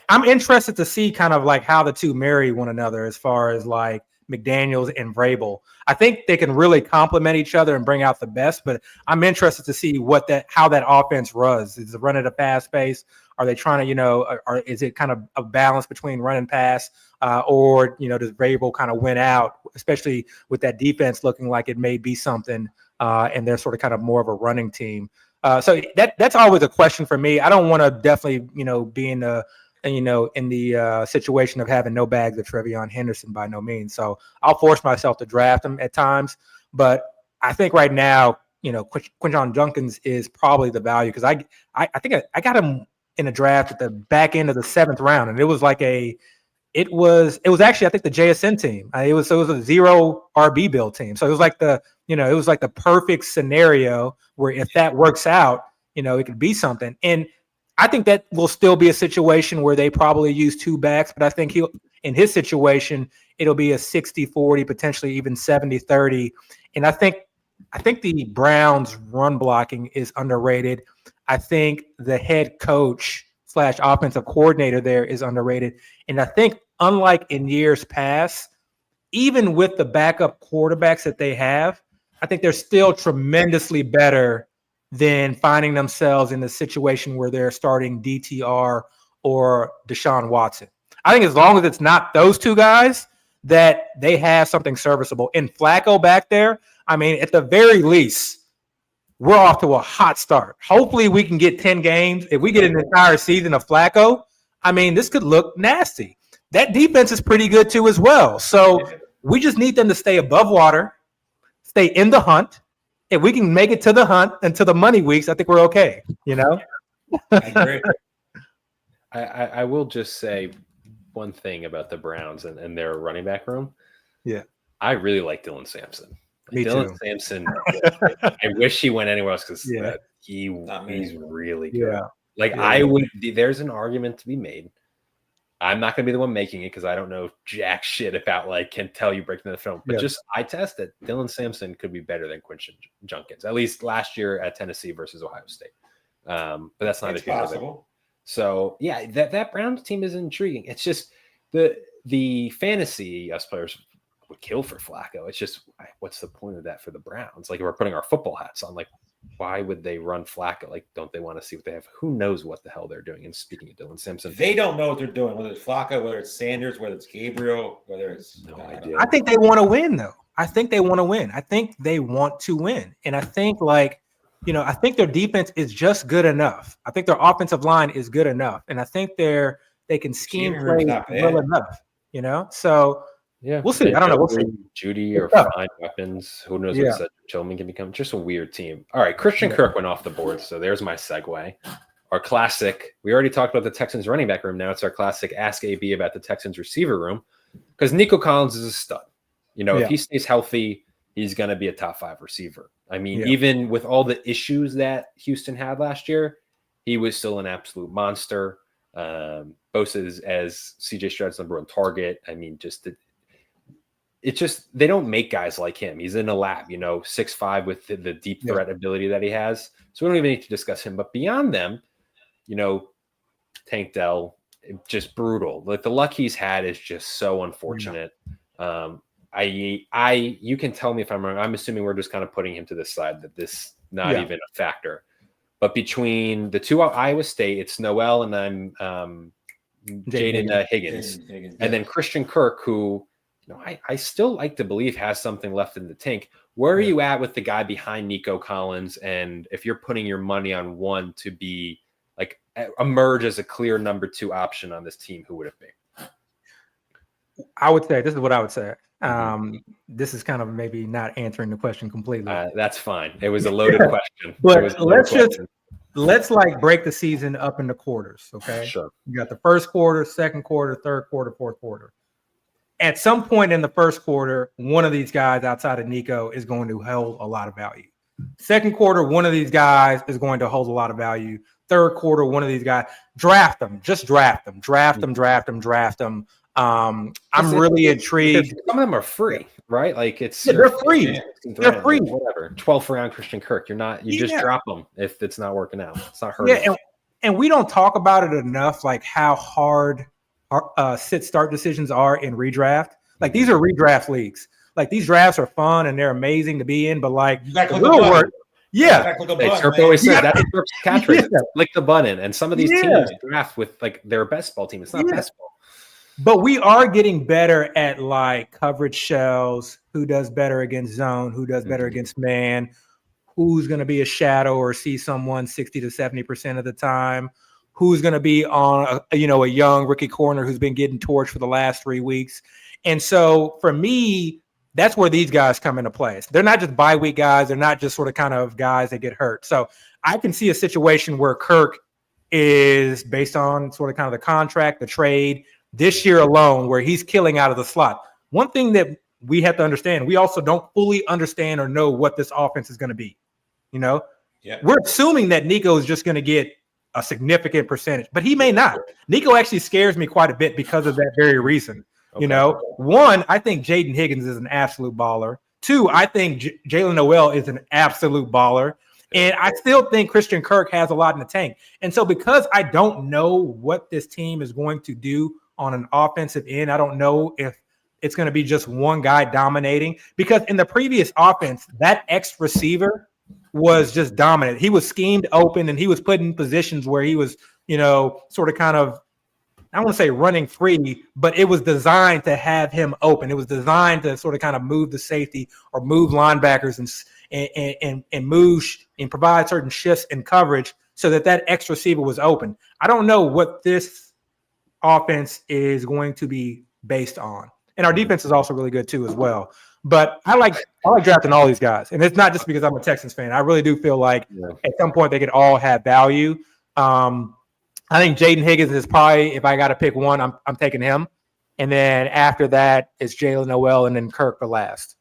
S6: I'm interested to see kind of like how the two marry one another as far as like McDaniels and Vrabel. I think they can really complement each other and bring out the best, but I'm interested to see how that offense runs. Is it run at a fast pace? Are they trying to, or is it kind of a balance between run and pass? Or does Vrabel kind of win out, especially with that defense looking like it may be something, and they're sort of kind of more of a running team. So that's always a question for me. I don't want to definitely, be in the situation of having no bags of Travion Henderson by no means. So I'll force myself to draft him at times, but I think right now, Quinshon Judkins is probably the value because I think I got him in a draft at the back end of the 7th round, and it was actually I think the JSN team. It was a 0 RB build team. So it was like the perfect scenario where if that works out, it could be something. And I think that will still be a situation where they probably use 2 backs, but I think in his situation, it'll be a 60-40, potentially even 70-30. And I think the Browns run blocking is underrated. I think the head coach / offensive coordinator there is underrated. And I think unlike in years past, even with the backup quarterbacks that they have, I think they're still tremendously better than finding themselves in the situation where they're starting DTR or Deshaun Watson. I think as long as it's not those two guys, that they have something serviceable. And Flacco back there, I mean, at the very least, we're off to a hot start. Hopefully we can get 10 games. If we get an entire season of Flacco, I mean, this could look nasty. That defense is pretty good too as well. So we just need them to stay above water, stay in the hunt. If we can make it to the hunt and to the money weeks, I think we're okay, I
S3: agree.
S1: I will just say one thing about the Browns and their running back room.
S6: Yeah.
S1: I really like Dylan Sampson.
S6: Me
S1: Dylan
S6: too.
S1: Sampson, I wish he went anywhere else because he's really good. Yeah. There's an argument to be made. I'm not going to be the one making it because I don't know jack shit about can tell you breaking the film. But just I tested Dylan Sampson could be better than Quinshon Judkins, at least last year at Tennessee versus Ohio State. But that's not
S3: possible.
S1: So that Browns team is intriguing. It's just the fantasy us players would kill for Flacco. It's just what's the point of that for the Browns? Like if we're putting our football hats on, why would they run Flacco? Don't they want to see what they have? Who knows what the hell they're doing? And speaking of Dylan Sampson,
S3: they don't know what they're doing, whether it's Flacco, whether it's Sanders, whether it's Gabriel, whether it's
S1: no idea.
S6: I think they want to win, though. I think they want to win. I think they want to win. And I think I think their defense is just good enough. I think their offensive line is good enough, and I think they can scheme play well enough. So we'll see. I don't know. We'll see.
S1: Judy or find weapons. Who knows what Tillman can become? Just a weird team. All right, Christian Kirk went off the board, so there's my segue. Our classic. We already talked about the Texans running back room. Now it's our classic Ask AB about the Texans receiver room, because Nico Collins is a stud. If he stays healthy, he's going to be a top 5 receiver. I mean, even with all the issues that Houston had last year, he was still an absolute monster. Bosa's as CJ Stroud's number 1 target. I mean, it's just they don't make guys like him. He's in a lab, 6'5" with the deep threat ability that he has. So we don't even need to discuss him. But beyond them, Tank Dell, just brutal. Like the luck he's had is just so unfortunate. You can tell me if I'm wrong. I'm assuming we're just kind of putting him to the side, that this not even a factor. But between the two Iowa State, it's Noel and I'm Jaden Higgins. And then Christian Kirk, who I still like to believe has something left in the tank. Where are you at with the guy behind Nico Collins? And if you're putting your money on one to be like emerge as a clear number 2 option on this team, who would it be?
S6: I would say this is what I would say. This is kind of maybe not answering the question completely.
S1: That's fine. It was a loaded question.
S6: But let's like break the season up into quarters. Okay.
S1: Sure.
S6: You got the first quarter, second quarter, third quarter, fourth quarter. At some point in the first quarter, one of these guys outside of Nico is going to hold a lot of value. Second quarter, one of these guys is going to hold a lot of value. Third quarter, one of these guys, draft them. Just draft them. Draft them. I'm really intrigued.
S1: Some of them are free, right? Like
S6: they're free. They're free.
S1: Whatever. 12th round Christian Kirk. You just drop them if it's not working out. It's not hurting.
S6: Yeah, and we don't talk about it enough, like how hard sit-start decisions are in redraft. Like these are redraft leagues. Like these drafts are fun and they're amazing to be in, but like the real work. Yeah.
S1: Terp always said that's Terp's catchphrase. Lick the button. And some of these teams draft with like their best ball team. It's not best ball.
S6: But we are getting better at like coverage shells, who does better against zone, who does better against man, who's going to be a shadow or see someone 60 to 70% of the time, who's going to be on a young rookie corner who's been getting torched for the last 3 weeks. And so for me, that's where these guys come into play. They're not just bye week guys. They're not just sort of kind of guys that get hurt. So I can see a situation where Kirk is based on sort of kind of the contract, the trade, this year alone, where he's killing out of the slot. One thing that we have to understand, we also don't fully understand or know what this offense is going to be. We're assuming that Nico is just going to get a significant percentage, but he may not. Nico actually scares me quite a bit because of that very reason. Okay. One, I think Jaden Higgins is an absolute baller. 2, I think Jalen Noel is an absolute baller. And I still think Christian Kirk has a lot in the tank. And so because I don't know what this team is going to do on an offensive end, I don't know if it's going to be just one guy dominating, because in the previous offense, that X receiver was just dominant. He was schemed open and he was put in positions where he was, sort of kind of, I don't want to say running free, but it was designed to have him open. It was designed to sort of kind of move the safety or move linebackers and move and provide certain shifts in coverage so that X receiver was open. I don't know what this offense is going to be based on. And our defense is also really good too as well. But I like drafting all these guys. And it's not just because I'm a Texans fan. I really do feel like at some point they could all have value. I think Jaden Higgins is probably, if I got to pick one, I'm taking him. And then after that, it's Jalen Noel and then Kirk the last.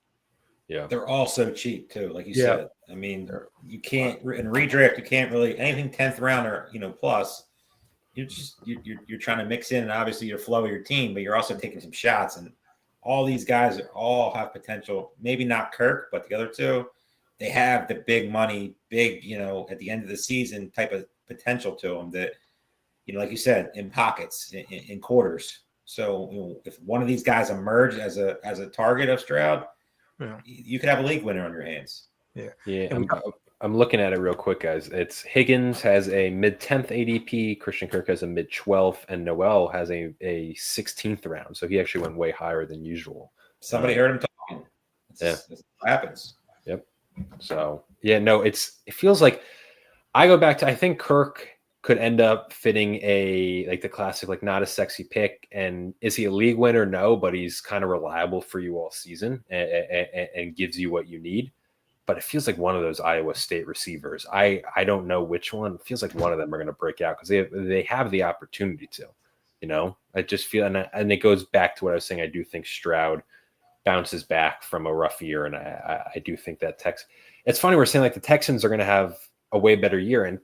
S3: Yeah. They're all so cheap too, like you said. I mean, you can't in redraft, you can't really anything 10th round or plus. You're trying to mix in, and obviously your flow of your team, but you're also taking some shots. And all these guys all have potential. Maybe not Kirk, but the other two, they have the big money, at the end of the season type of potential to them that, like you said, in pockets, in quarters. So if one of these guys emerge as a target of Stroud, you could have a league winner on your hands.
S1: Yeah. I'm looking at it real quick, guys. It's Higgins has a mid-10th ADP, Christian Kirk has a mid-12th, and Noel has a 16th round. So he actually went way higher than usual.
S3: Somebody heard him talking. That's what happens.
S1: Yep. So Yeah, no, it feels like I go back to, I think Kirk could end up fitting the classic, like not a sexy pick. And is he a league winner? No, but he's kind of reliable for you all season and gives you what you need. But it feels like one of those Iowa State receivers. I don't know which one. It feels like one of them are going to break out because they have the opportunity to, I just feel, and it goes back to what I was saying. I do think Stroud bounces back from a rough year. And I do think that it's funny. We're saying like the Texans are going to have a way better year. And,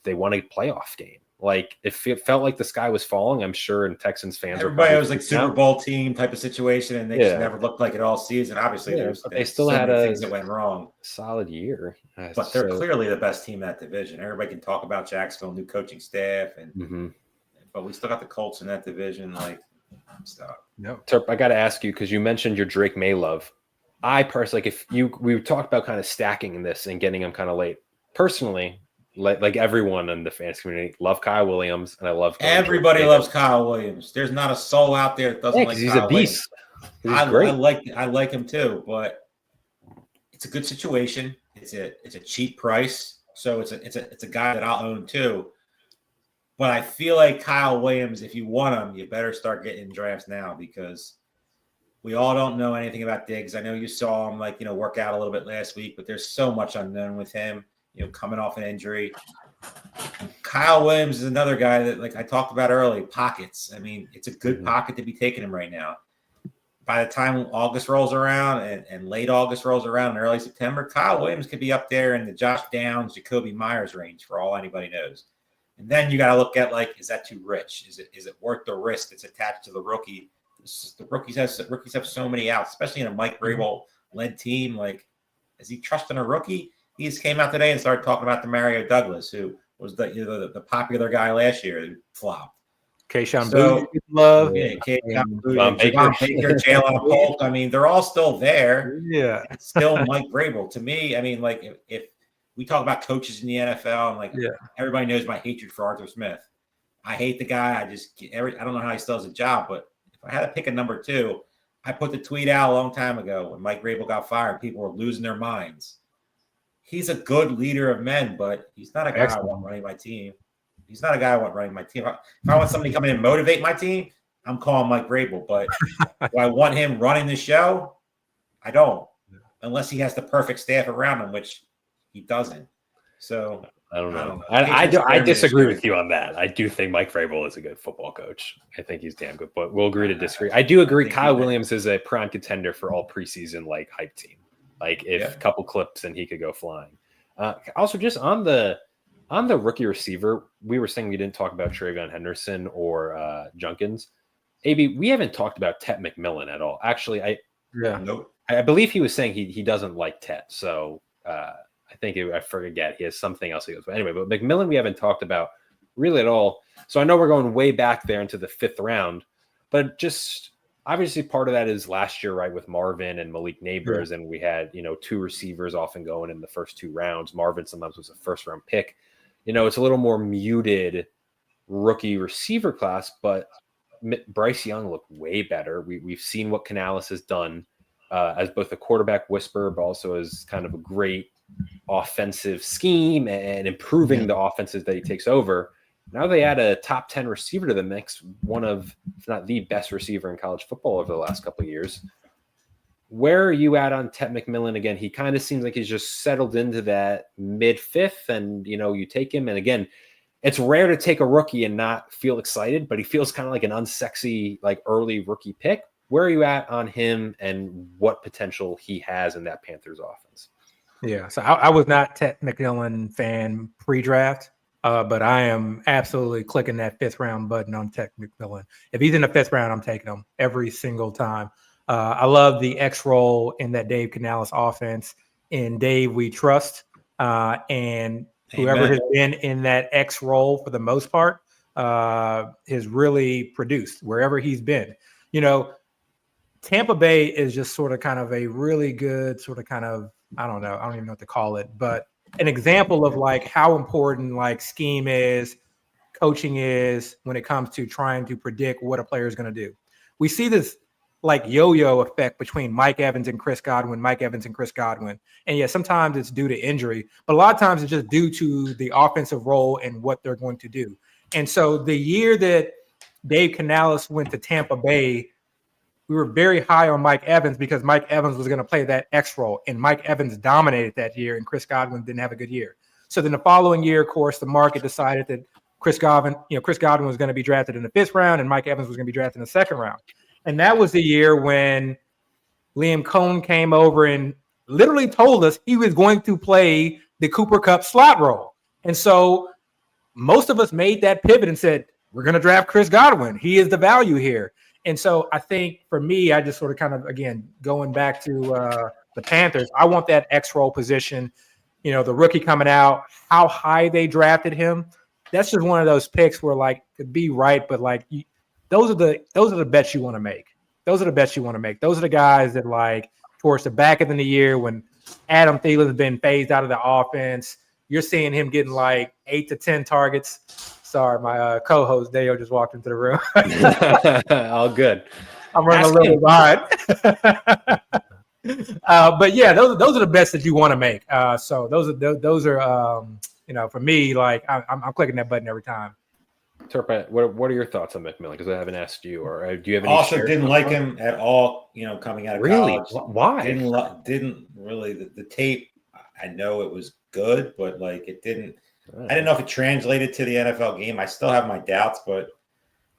S1: they won a playoff game. Like it felt like the sky was falling, I'm sure, and Texans fans
S3: everybody was like Super Bowl team type of situation, and they just never looked like it all season. Obviously, they still had things that went wrong.
S1: Solid year,
S3: but they're clearly the best team in that division. Everybody can talk about Jacksonville, new coaching staff, and but we still got the Colts in that division. Like, stop.
S1: No, Terp, I got to ask you because you mentioned your Drake May love. I personally, we talked about kind of stacking this and getting him kind of late. Personally, like everyone in the fans community, love Kyle Williams, and I love
S3: everybody loves Kyle Williams. There's not a soul out there that doesn't like.
S1: He's
S3: Kyle
S1: a beast.
S3: I like him too, but it's a good situation. It's a cheap price, so it's a guy that I'll own too. But I feel like Kyle Williams, if you want him, you better start getting in drafts now because we all don't know anything about Diggs. I know you saw him work out a little bit last week, but there's so much unknown with him. Coming off an injury. Kyle Williams is another guy that, like I talked about earlier, pockets. I mean, it's a good pocket to be taking him right now. By the time August rolls around and late August rolls around and early September, Kyle Williams could be up there in the Josh Downs, Jacoby Myers range for all anybody knows. And then you got to look at, is that too rich? Is it worth the risk that's attached to the rookie? The rookies have so many outs, especially in a Mike Vrabel-led team. Like, is he trusting a rookie? He just came out today and started talking about the Mario Douglas, who was the popular guy last year who flopped.
S6: Kayshon Boutte, love.
S3: Yeah, Kayshon Boutte, Baker, Jalen Polk. I mean, they're all still there.
S6: Yeah.
S3: It's still Mike Vrabel. To me, I mean, if we talk about coaches in the NFL, and everybody knows my hatred for Arthur Smith. I hate the guy. I don't know how he still has a job, but if I had to pick a number two, I put the tweet out a long time ago when Mike Vrabel got fired. People were losing their minds. He's a good leader of men, but he's not a guy I want running my team. If I want somebody to come in and motivate my team, I'm calling Mike Vrabel. But do I want him running the show? I don't. Unless he has the perfect staff around him, which he doesn't. So
S1: I don't know. I disagree with you on that. I do think Mike Vrabel is a good football coach. I think he's damn good, but we'll agree to disagree. I do agree Kyle Williams is a prime contender for all preseason hype team. If a couple clips and he could go flying. Also, just on the rookie receiver, we were saying we didn't talk about TreVeyon Henderson or Junkins. AB, we haven't talked about Tet McMillan at all. Actually, I believe he was saying he doesn't like Tet. So I think I forget he has something else he goes. But anyway, but McMillan we haven't talked about really at all. So I know we're going way back there into the 5th round, but just. Obviously, part of that is last year, right, with Marvin and Malik Neighbors, and we had, 2 receivers often going in the first 2 rounds. Marvin sometimes was a first-round pick. It's a little more muted rookie receiver class, but Bryce Young looked way better. We've seen what Canales has done as both a quarterback whisperer, but also as kind of a great offensive scheme and improving the offenses that he takes over. Now they add a top 10 receiver to the mix, one of, if not the best receiver in college football over the last couple of years. Where are you at on Tet McMillan? Again, he kind of seems like he's just settled into that mid-5th, and, you take him. And again, it's rare to take a rookie and not feel excited, but he feels kind of like an unsexy, early rookie pick. Where are you at on him and what potential he has in that Panthers offense?
S6: Yeah, so I was not Tet McMillan fan pre-draft. But I am absolutely clicking that 5th round button on Tet McMillan. If he's in the 5th round, I'm taking him every single time. I love the X role in that Dave Canales offense. In Dave, we trust. And whoever has been in that X role for the most part has really produced wherever he's been. Tampa Bay is just sort of kind of a really good sort of kind of, I don't even know what to call it, but an example of how important scheme is, coaching is when it comes to trying to predict what a player is going to do. We see this like yo-yo effect between Mike Evans and Chris Godwin. And yeah, sometimes it's due to injury, but a lot of times it's just due to the offensive role and what they're going to do. And so the year that Dave Canales went to Tampa Bay, we were very high on Mike Evans because Mike Evans was going to play that X role, and Mike Evans dominated that year, and Chris Godwin didn't have a good year. So then the following year, of course, the market decided that Chris Godwin was going to be drafted in the 5th round, and Mike Evans was going to be drafted in the 2nd round. And that was the year when Liam Cohn came over and literally told us he was going to play the Cooper Kupp slot role. And so most of us made that pivot and said, we're going to draft Chris Godwin. He is the value here. And so I think for me, I just sort of kind of, again, going back to the Panthers, I want that X role position. You know, the rookie coming out, how high they drafted him. That's just one of those picks where, like, could be right, but like those are the bets you want to make. Those are the guys that, like, towards the back end of the year when Adam Thielen has been phased out of the offense, you're seeing him getting like 8 to 10 targets. Sorry, my co-host Dale just walked into the room.
S1: All good.
S6: I'm running a little behind. But yeah, those are the bets that you want to make. So those are for me, like I'm clicking that button every time.
S1: Turpa, what are your thoughts on McMillan? Because I haven't asked you, or do you have any?
S3: Also, didn't like him at all. Coming out of college.
S1: Why?
S3: Didn't really the tape. I know it was good, but like it didn't. I didn't know if it translated to the NFL game. I still have my doubts, but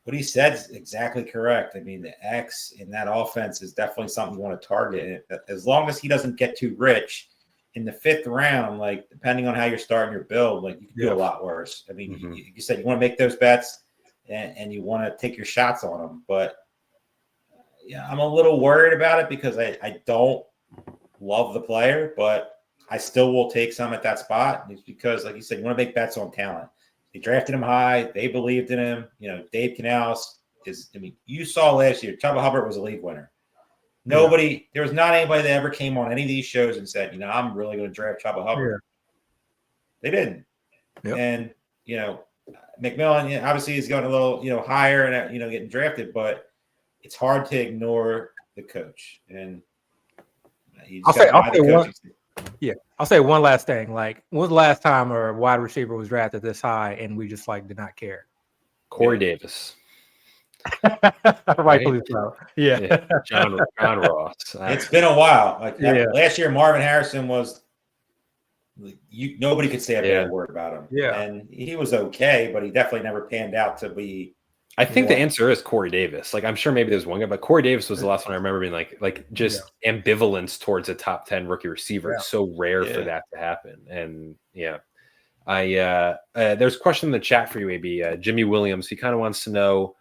S3: what he said is exactly correct. I mean, the X in that offense is definitely something you want to target. And as long as he doesn't get too rich in the 5th round, like depending on how you're starting your build, like you can do a lot worse. I mean, you said you want to make those bets and you want to take your shots on them. But yeah, I'm a little worried about it because I don't love the player, but I still will take some at that spot. It's because, like you said, you want to make bets on talent. They drafted him high. They believed in him. Dave Canales you saw last year, Chuba Hubbard was a league winner. There was not anybody that ever came on any of these shows and said, I'm really going to draft Chuba Hubbard. Yeah. They didn't. Yep. And, McMillan obviously is going a little, higher and, getting drafted, but it's hard to ignore the coach. And
S6: I'll say one last thing. Like, when was the last time a wide receiver was drafted this high and we just did not care?
S1: Corey Davis.
S6: Rightfully so. Yeah.
S1: John Ross.
S3: It's been a while. Last year, Marvin Harrison was nobody could say a bad word about him.
S6: Yeah.
S3: And he was okay, but he definitely never panned out to be.
S1: I think the answer is Corey Davis. Like, I'm sure maybe there's one guy, but Corey Davis was the last one I remember being like ambivalence towards a top 10 rookie receiver. It's so rare for that to happen. And there's a question in the chat for you, AB. Jimmy Williams, he kind of wants to know,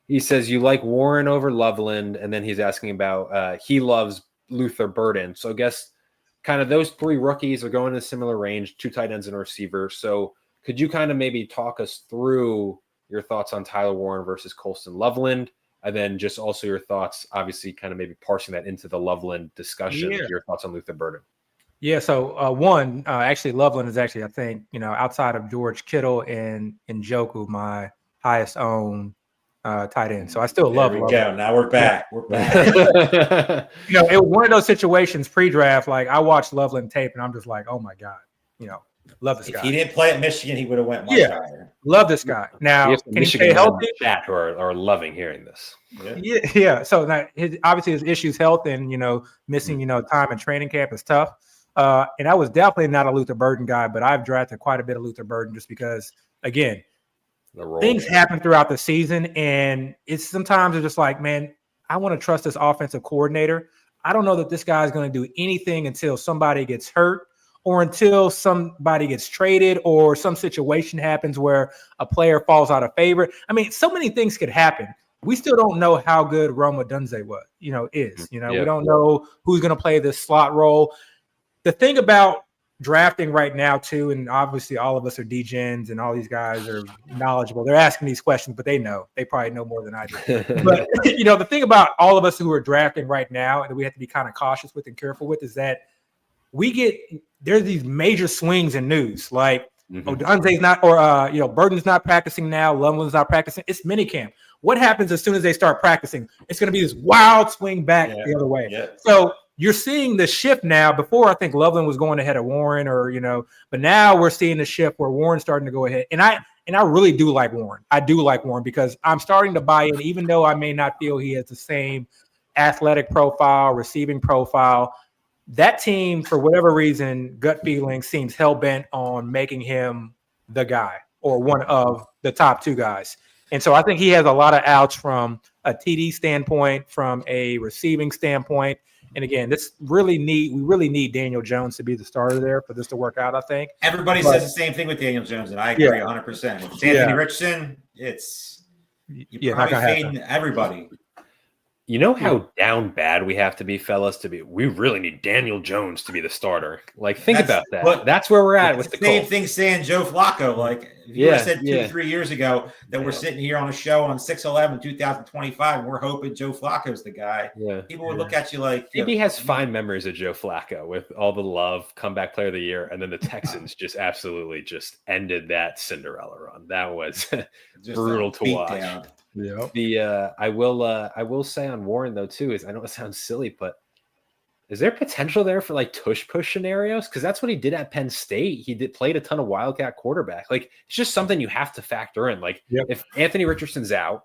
S1: he says, you like Warren over Loveland, and then he's asking about he loves Luther Burden. So I guess kind of those 3 rookies are going in a similar range, 2 tight ends and a receiver. So could you kind of maybe talk us through your thoughts on Tyler Warren versus Colston Loveland, and then just also your thoughts, obviously kind of maybe parsing that into the Loveland discussion, your thoughts on Luther Burden.
S6: Yeah, so actually Loveland is actually, I think, outside of George Kittle and Njoku, my highest owned tight end. So I still love Loveland.
S3: Go. Now we're back. We're back.
S6: It was one of those situations pre-draft, like I watched Loveland tape and I'm just like, oh my God, love this guy.
S3: If he didn't play at Michigan, he would have went much higher.
S6: Love this guy. Now, can he stay healthy?
S1: Chat who are loving hearing this.
S6: Yeah. So now obviously his issues, health, and missing time in training camp is tough. And I was definitely not a Luther Burden guy, but I've drafted quite a bit of Luther Burden just because, again, things happen throughout the season, and sometimes it's just like, man, I want to trust this offensive coordinator. I don't know that this guy is going to do anything until somebody gets hurt, or until somebody gets traded, or some situation happens where a player falls out of favor. I mean, so many things could happen. We still don't know how good Rome Odunze is. We don't know who's going to play this slot role. The thing about drafting right now, too, and obviously all of us are degens and all these guys are knowledgeable. They're asking these questions, but they know. They probably know more than I do. But, the thing about all of us who are drafting right now and that we have to be kind of cautious with and careful with is that there's these major swings in news, like Odunze's not, or Burden's not practicing now, Loveland's not practicing. It's minicamp. What happens as soon as they start practicing? It's going to be this wild swing back the other way.
S3: Yeah.
S6: So you're seeing the shift now. Before, I think Loveland was going ahead of Warren, but now we're seeing the shift where Warren's starting to go ahead. And I really do like Warren. I do like Warren because I'm starting to buy in, even though I may not feel he has the same athletic profile, receiving profile. That team, for whatever reason, gut feeling seems hell-bent on making him the guy or one of the top two guys. And so I think he has a lot of outs from a TD standpoint, from a receiving standpoint. And again, we really need Daniel Jones to be the starter there for this to work out, I think.
S3: Everybody says the same thing with Daniel Jones, and I agree 100%. If it's Anthony Richardson, you're probably fading everybody.
S1: You know how down bad we have to be, fellas, we really need Daniel Jones to be the starter. Like, think about that. That's where we're at with the
S3: same
S1: Colts.
S3: thing saying Joe Flacco. Like, if you said 2-3 years ago that we're sitting here on a show on 6/11/2025 and we're hoping Joe Flacco's the guy, people would look at you like
S1: maybe he has fine memories of Joe Flacco with all the love, comeback player of the year, and then the Texans just absolutely just ended that Cinderella run. That was brutal to watch.
S3: Down.
S1: Yeah. I will say on Warren though too is I know it sounds silly, but is there potential there for like tush push scenarios? Because that's what he did at Penn State. He played a ton of wildcat quarterback. Like it's just something you have to factor in. Like if Anthony Richardson's out,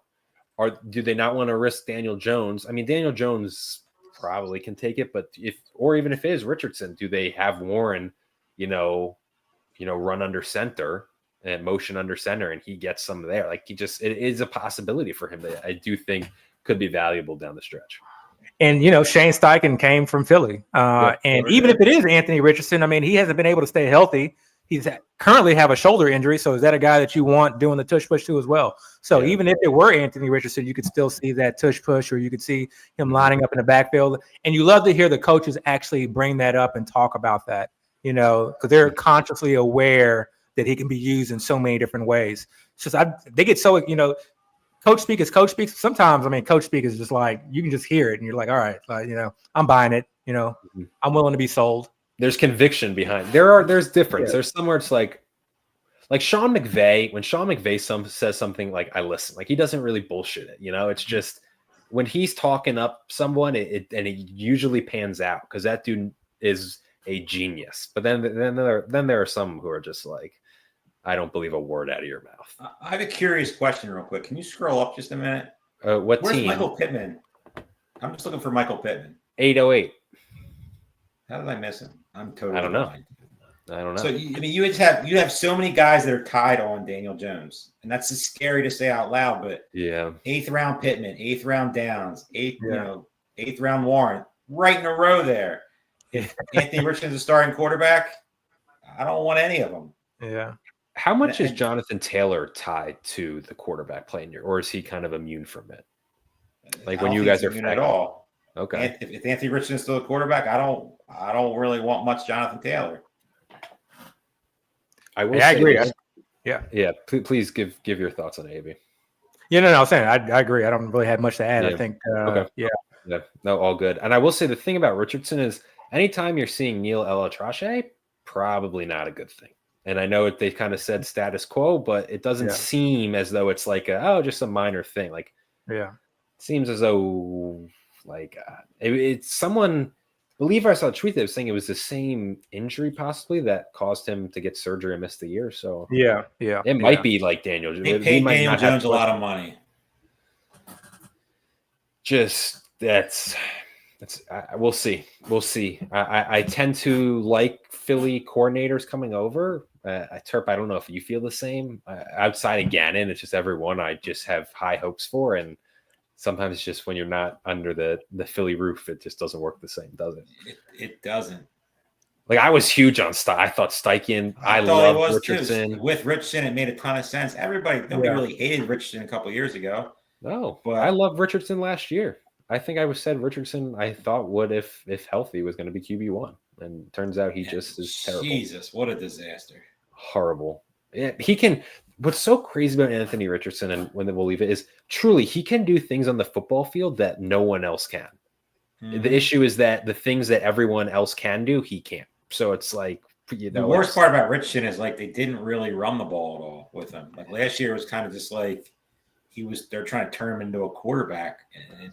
S1: or do they not want to risk Daniel Jones? I mean, Daniel Jones probably can take it, but even if it is Richardson, do they have Warren, run under center? And motion under center, and he gets some there. Like it is a possibility for him that I do think could be valuable down the stretch.
S6: And Shane Steichen came from Philly, and even if it is Anthony Richardson, I mean he hasn't been able to stay healthy. He's currently have a shoulder injury, so is that a guy that you want doing the tush push to as well? So even if it were Anthony Richardson, you could still see that tush push, or you could see him lining up in the backfield. And you love to hear the coaches actually bring that up and talk about that, because they're consciously aware that he can be used in so many different ways. It's just they get so coach speak is coach speak. Sometimes coach speak is just like you can just hear it and you're like, all right, I'm buying it. I'm willing to be sold.
S1: There's conviction behind. There's difference. There's somewhere it's like Sean McVay. When Sean McVay says something like I listen, like he doesn't really bullshit it. It's just when he's talking up someone, it usually pans out because that dude is a genius. But then there are some who are just like, I don't believe a word out of your mouth.
S3: I have a curious question real quick. Can you scroll up just a minute?
S1: Where's
S3: team? Michael Pittman? I'm just looking for Michael Pittman.
S1: 808.
S3: How did I miss him? I'm totally
S1: I don't know.
S3: So you have so many guys that are tied on Daniel Jones, and that's just scary to say out loud. But 8th round Pittman, 8th round Downs, 8th round Warren, right in a row there. If Anthony Richardson's a starting quarterback, I don't want any of them.
S6: Yeah.
S1: How much is Jonathan Taylor tied to the quarterback playing or is he kind of immune from it? Like when you guys are
S3: at all.
S1: Okay.
S3: If Anthony Richardson's still a quarterback, I don't really want much Jonathan Taylor.
S1: I agree. Please give your thoughts on AB.
S6: Yeah, no, I'm saying I agree. I don't really have much to add. I think.
S1: No, all good. And I will say the thing about Richardson is anytime you're seeing Neil Elatrache, probably not a good thing. And I know they kind of said status quo, but it doesn't seem as though it's like just a minor thing. Like, it seems as though it's someone. I believe I saw a tweet that was saying it was the same injury possibly that caused him to get surgery and miss the year. So it might be like Daniel.
S3: They paid Daniel Jones a lot of money.
S1: Just we'll see. I tend to like Philly coordinators coming over. Terp, I don't know if you feel the same. Outside of Gannon, it's just everyone I just have high hopes for, and sometimes it's just when you're not under the Philly roof, it just doesn't work the same, does it?
S3: It doesn't.
S1: Like I was huge on I thought Steichen. I love Richardson.
S3: Too. With Richardson, it made a ton of sense. Nobody really hated Richardson a couple of years ago.
S1: No, but I loved Richardson last year. I think I said Richardson, I thought would, if healthy, was going to be QB1. And turns out he just is terrible.
S3: Jesus, what a disaster.
S1: Horrible. Yeah, he can. What's so crazy about Anthony Richardson, and when we'll leave it, is truly he can do things on the football field that no one else can. Mm-hmm. The issue is that the things that everyone else can do, he can't. So it's like,
S3: the worst part about Richardson is like they didn't really run the ball at all with him. Like last year was kind of just like they're trying to turn him into a quarterback, and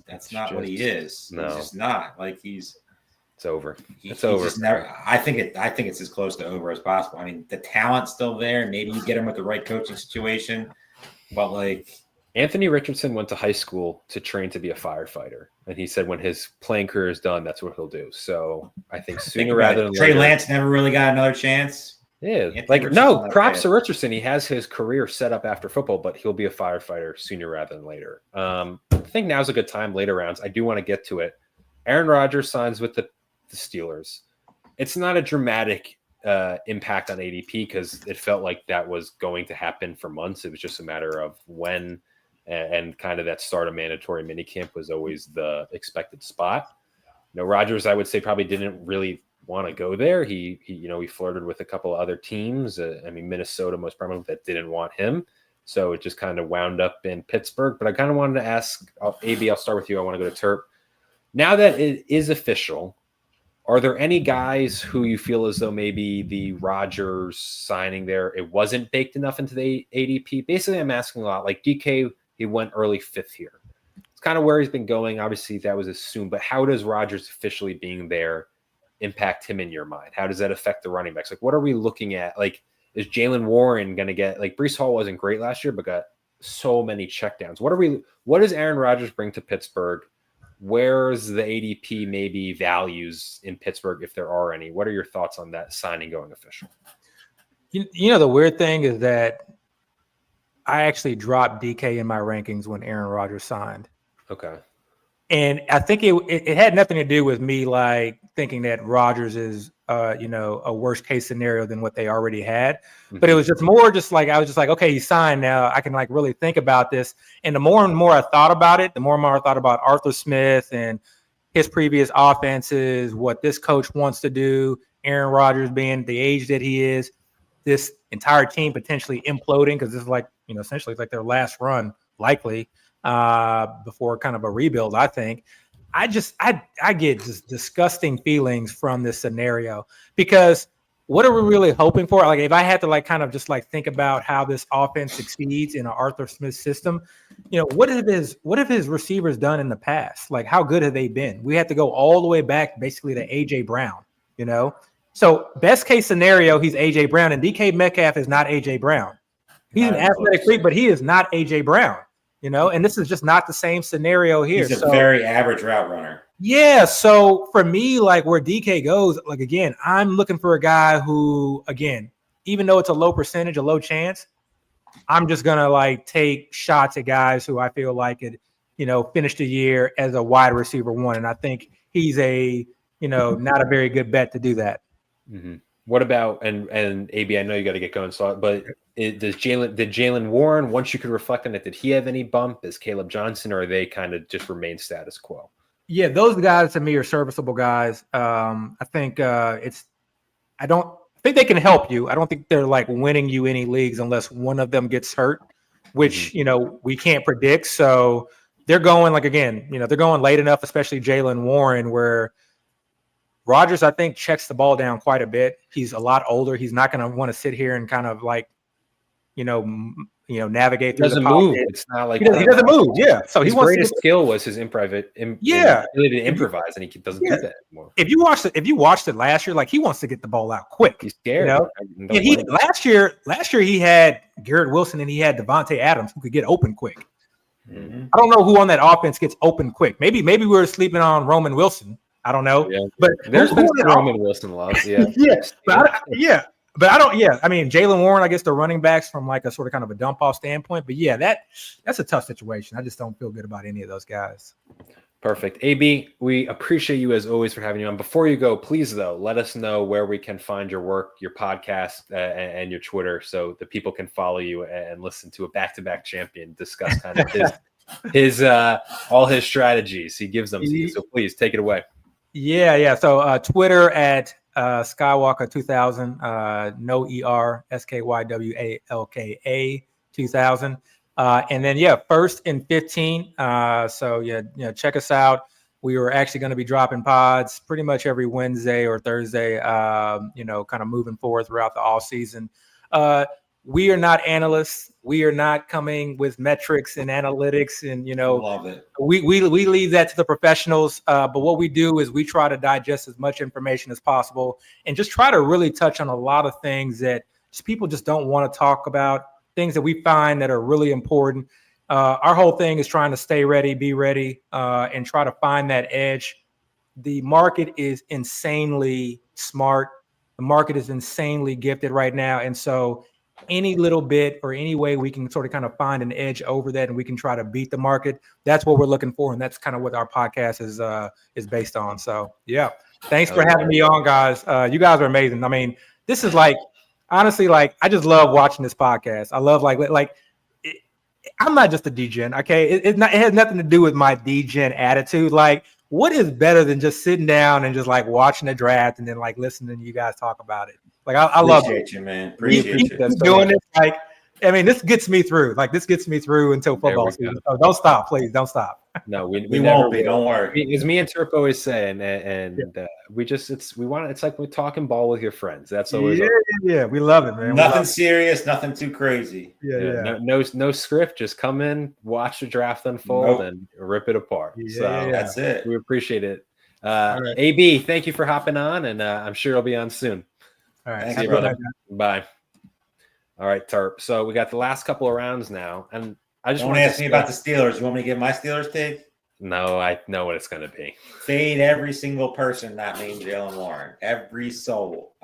S3: that's not what he is.
S1: No.
S3: He's just not. Like it's
S1: over. It's over.
S3: Just never, I think it's as close to over as possible. I mean, the talent's still there. Maybe you get him with the right coaching situation, but like
S1: Anthony Richardson went to high school to train to be a firefighter, and he said when his playing career is done, that's what he'll do. So I think sooner rather than
S3: Trey
S1: later,
S3: Lance never really got another chance.
S1: Yeah, props to Richardson. He has his career set up after football, but he'll be a firefighter sooner rather than later. I think now's a good time. Later rounds, I do want to get to it. Aaron Rodgers signs with the Steelers. It's not a dramatic impact on ADP because it felt like that was going to happen for months. It was just a matter of when, and kind of that start of mandatory minicamp was always the expected spot. Rodgers, I would say, probably didn't really want to go there. He flirted with a couple of other teams. Minnesota most probably that didn't want him. So it just kind of wound up in Pittsburgh. But I kind of wanted to ask, AB, I'll start with you. I want to go to Terp. Now that it is official, are there any guys who you feel as though maybe the Rodgers signing there, it wasn't baked enough into the ADP? Basically, I'm asking a lot. Like DK, he went early 5th here. It's kind of where he's been going. Obviously, that was assumed. But how does Rodgers officially being there impact him in your mind? How does that affect the running backs? Like, what are we looking at? Like, is Jalen Warren going to get, like, Breece Hall wasn't great last year, but got so many checkdowns. What does Aaron Rodgers bring to Pittsburgh? Where's the ADP maybe values in Pittsburgh, if there are any? What are your thoughts on that signing going official?
S6: The weird thing is that I actually dropped DK in my rankings when Aaron Rodgers signed.
S1: Okay.
S6: And I think it had nothing to do with me like thinking that Rodgers is a worst case scenario than what they already had. Mm-hmm. But it was just more just like I was just like, okay, he signed now. I can like really think about this. And the more and more I thought about it, the more and more I thought about Arthur Smith and his previous offenses, what this coach wants to do, Aaron Rodgers being the age that he is, this entire team potentially imploding because this is like, essentially it's like their last run likely. Before kind of a rebuild, I think. I get just disgusting feelings from this scenario because what are we really hoping for? Like, if I had to like kind of just like think about how this offense succeeds in an Arthur Smith system, what have his receivers done in the past? Like, how good have they been? We had to go all the way back basically to AJ Brown, So best case scenario, he's AJ Brown, and DK Metcalf is not AJ Brown. He's an athletic freak, but he is not AJ Brown. And this is just not the same scenario here.
S3: He's a very average route runner.
S6: Yeah. So for me, like where DK goes, like, again, I'm looking for a guy who, again, even though it's a low percentage, a low chance, I'm just going to like take shots at guys who I feel like could, finish the year as a wide receiver 1. And I think he's not a very good bet to do that.
S1: Mm-hmm. What about, and AB, I know you got to get going, but did Jalen Warren, once you could reflect on it, did he have any bump? Is Caleb Johnson, or are they kind of just remain status quo?
S6: Yeah, those guys to me are serviceable guys. I think I think they can help you. I don't think they're like winning you any leagues unless one of them gets hurt, which, we can't predict. So they're going they're going late enough, especially Jalen Warren, where Rodgers, I think, checks the ball down quite a bit. He's a lot older. He's not going to want to sit here and kind of like, navigate through the
S1: move. It's not like
S6: he doesn't move. Yeah. So
S1: his greatest skill was his ability to improvise, and he doesn't do that anymore.
S6: If you watched it last year, like he wants to get the ball out quick.
S1: He's scared.
S6: Last year he had Garrett Wilson and he had Devontae Adams who could get open quick. Mm-hmm. I don't know who on that offense gets open quick. Maybe we were sleeping on Roman Wilson. I don't know.
S1: Yeah. But there's been some Roman Wilson love. Yeah.
S6: Yes. But I don't. Yeah. I mean, Jalen Warren, I guess the running backs from like a sort of kind of a dump off standpoint. But yeah, that's a tough situation. I just don't feel good about any of those guys.
S1: Perfect. AB, we appreciate you as always for having you on. Before you go, please, though, let us know where we can find your work, your podcast, and your Twitter so the people can follow you and listen to a back-to-back champion discuss kind of his all his strategies. He gives them to you. So please take it away. Yeah.
S6: So Twitter at Skywalker 2000, no ER, SKYWALKA 2000. And then, first and 15. Check us out. We were actually going to be dropping pods pretty much every Wednesday or Thursday, kind of moving forward throughout the off season. we are not analysts. We are not coming with metrics and analytics, and
S3: Love it.
S6: we leave that to the professionals. But what we do is we try to digest as much information as possible and just try to really touch on a lot of things that people just don't want to talk about. Things that we find that are really important. Our whole thing is trying to stay ready, be ready, and try to find that edge. The market is insanely smart. The market is insanely gifted right now. And so any little bit or any way we can sort of kind of find an edge over that and we can try to beat the market, that's what we're looking for. And that's kind of what our podcast is based on. So, yeah, thanks for having me on, guys. You guys are amazing. I mean, this is honestly, I just love watching this podcast. I love I'm not just a degen, okay? It has nothing to do with my degen attitude. What is better than just sitting down and just watching the draft and then listening to you guys talk about it? I love
S3: it, you, man. Appreciate you
S6: doing this. This gets me through. This gets me through until football season. So don't stop, please. Don't stop.
S1: No, we
S3: won't be. Don't worry.
S1: It's me and Terp always saying, and it's like we're talking ball with your friends. That's always
S6: we love it, man.
S3: Nothing serious, nothing too crazy.
S1: No script. Just come in, watch the draft unfold, and rip it apart. So
S3: that's it.
S1: We appreciate it. Right. AB, thank you for hopping on, and I'm sure you'll be on soon.
S6: All right,
S1: see you, brother. Bye. All right, Terp. So we got the last couple of rounds now, and I just
S3: want to ask me about the Steelers. You want me to get my Steelers take?
S1: No, I know what it's going to be.
S3: Fade every single person not named Jaylen Warren. Every soul.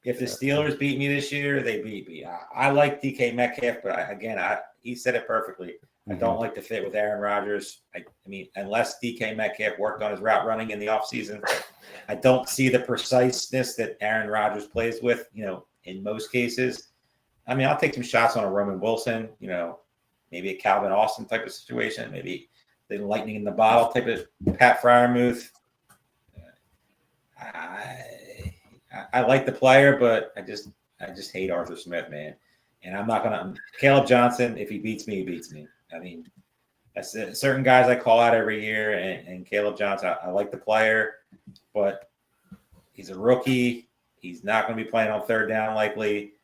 S3: If the Steelers beat me this year, they beat me. I like DK Metcalf, but he said it perfectly. I don't like the fit with Aaron Rodgers. I mean, unless DK Metcalf worked on his route running in the offseason, I don't see the preciseness that Aaron Rodgers plays with, in most cases. I mean, I'll take some shots on a Roman Wilson, maybe a Calvin Austin type of situation, maybe the lightning in the bottle type of Pat Freiermuth. I like the player, but I just hate Arthur Smith, man. And I'm not going to – Caleb Johnson, if he beats me, he beats me. I mean, that's it. Certain guys I call out every year, and Caleb Johnson, I like the player, but he's a rookie. He's not going to be playing on third down likely.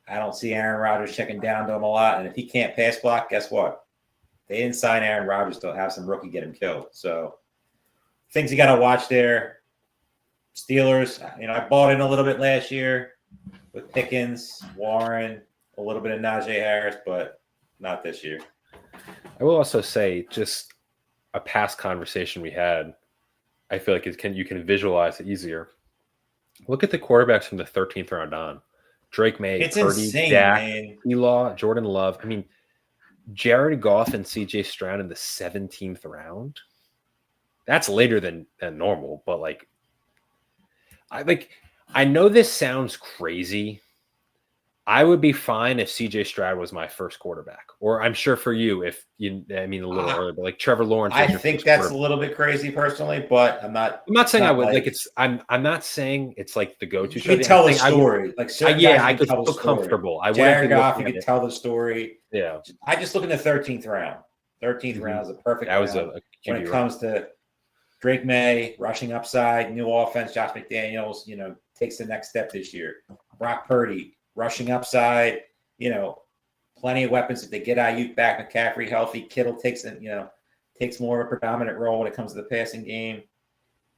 S3: I don't see Aaron Rodgers checking down to him a lot. And if he can't pass block, guess what? They didn't sign Aaron Rodgers to have some rookie get him killed. So things you got to watch there. Steelers, I bought in a little bit last year with Pickens, Warren, a little bit of Najee Harris, but not this year.
S1: I will also say, just a past conversation we had, I feel like you can visualize it easier. Look at the quarterbacks from the 13th round on. Drake May, Purdy, Dak, Elaw, Jordan Love. I mean, Jared Goff and CJ Stroud in the 17th round. That's later than normal, but I know this sounds crazy. I would be fine if CJ Stroud was my first quarterback, or I'm sure for you, a little earlier, but Trevor Lawrence.
S3: I think that's a little bit crazy personally, but I'm not
S1: saying I would I'm not saying it's like the go-to.
S3: You can tell the story.
S1: I could feel comfortable.
S3: Jared Goff, you can tell the story.
S1: Yeah.
S3: I just look in the 13th round. 13th round is a perfect
S1: round. That was
S3: when it comes to Drake May, rushing upside, new offense, Josh McDaniels, takes the next step this year. Brock Purdy, rushing upside, plenty of weapons. If they get Ayuk back, McCaffrey healthy, Kittle takes more of a predominant role when it comes to the passing game.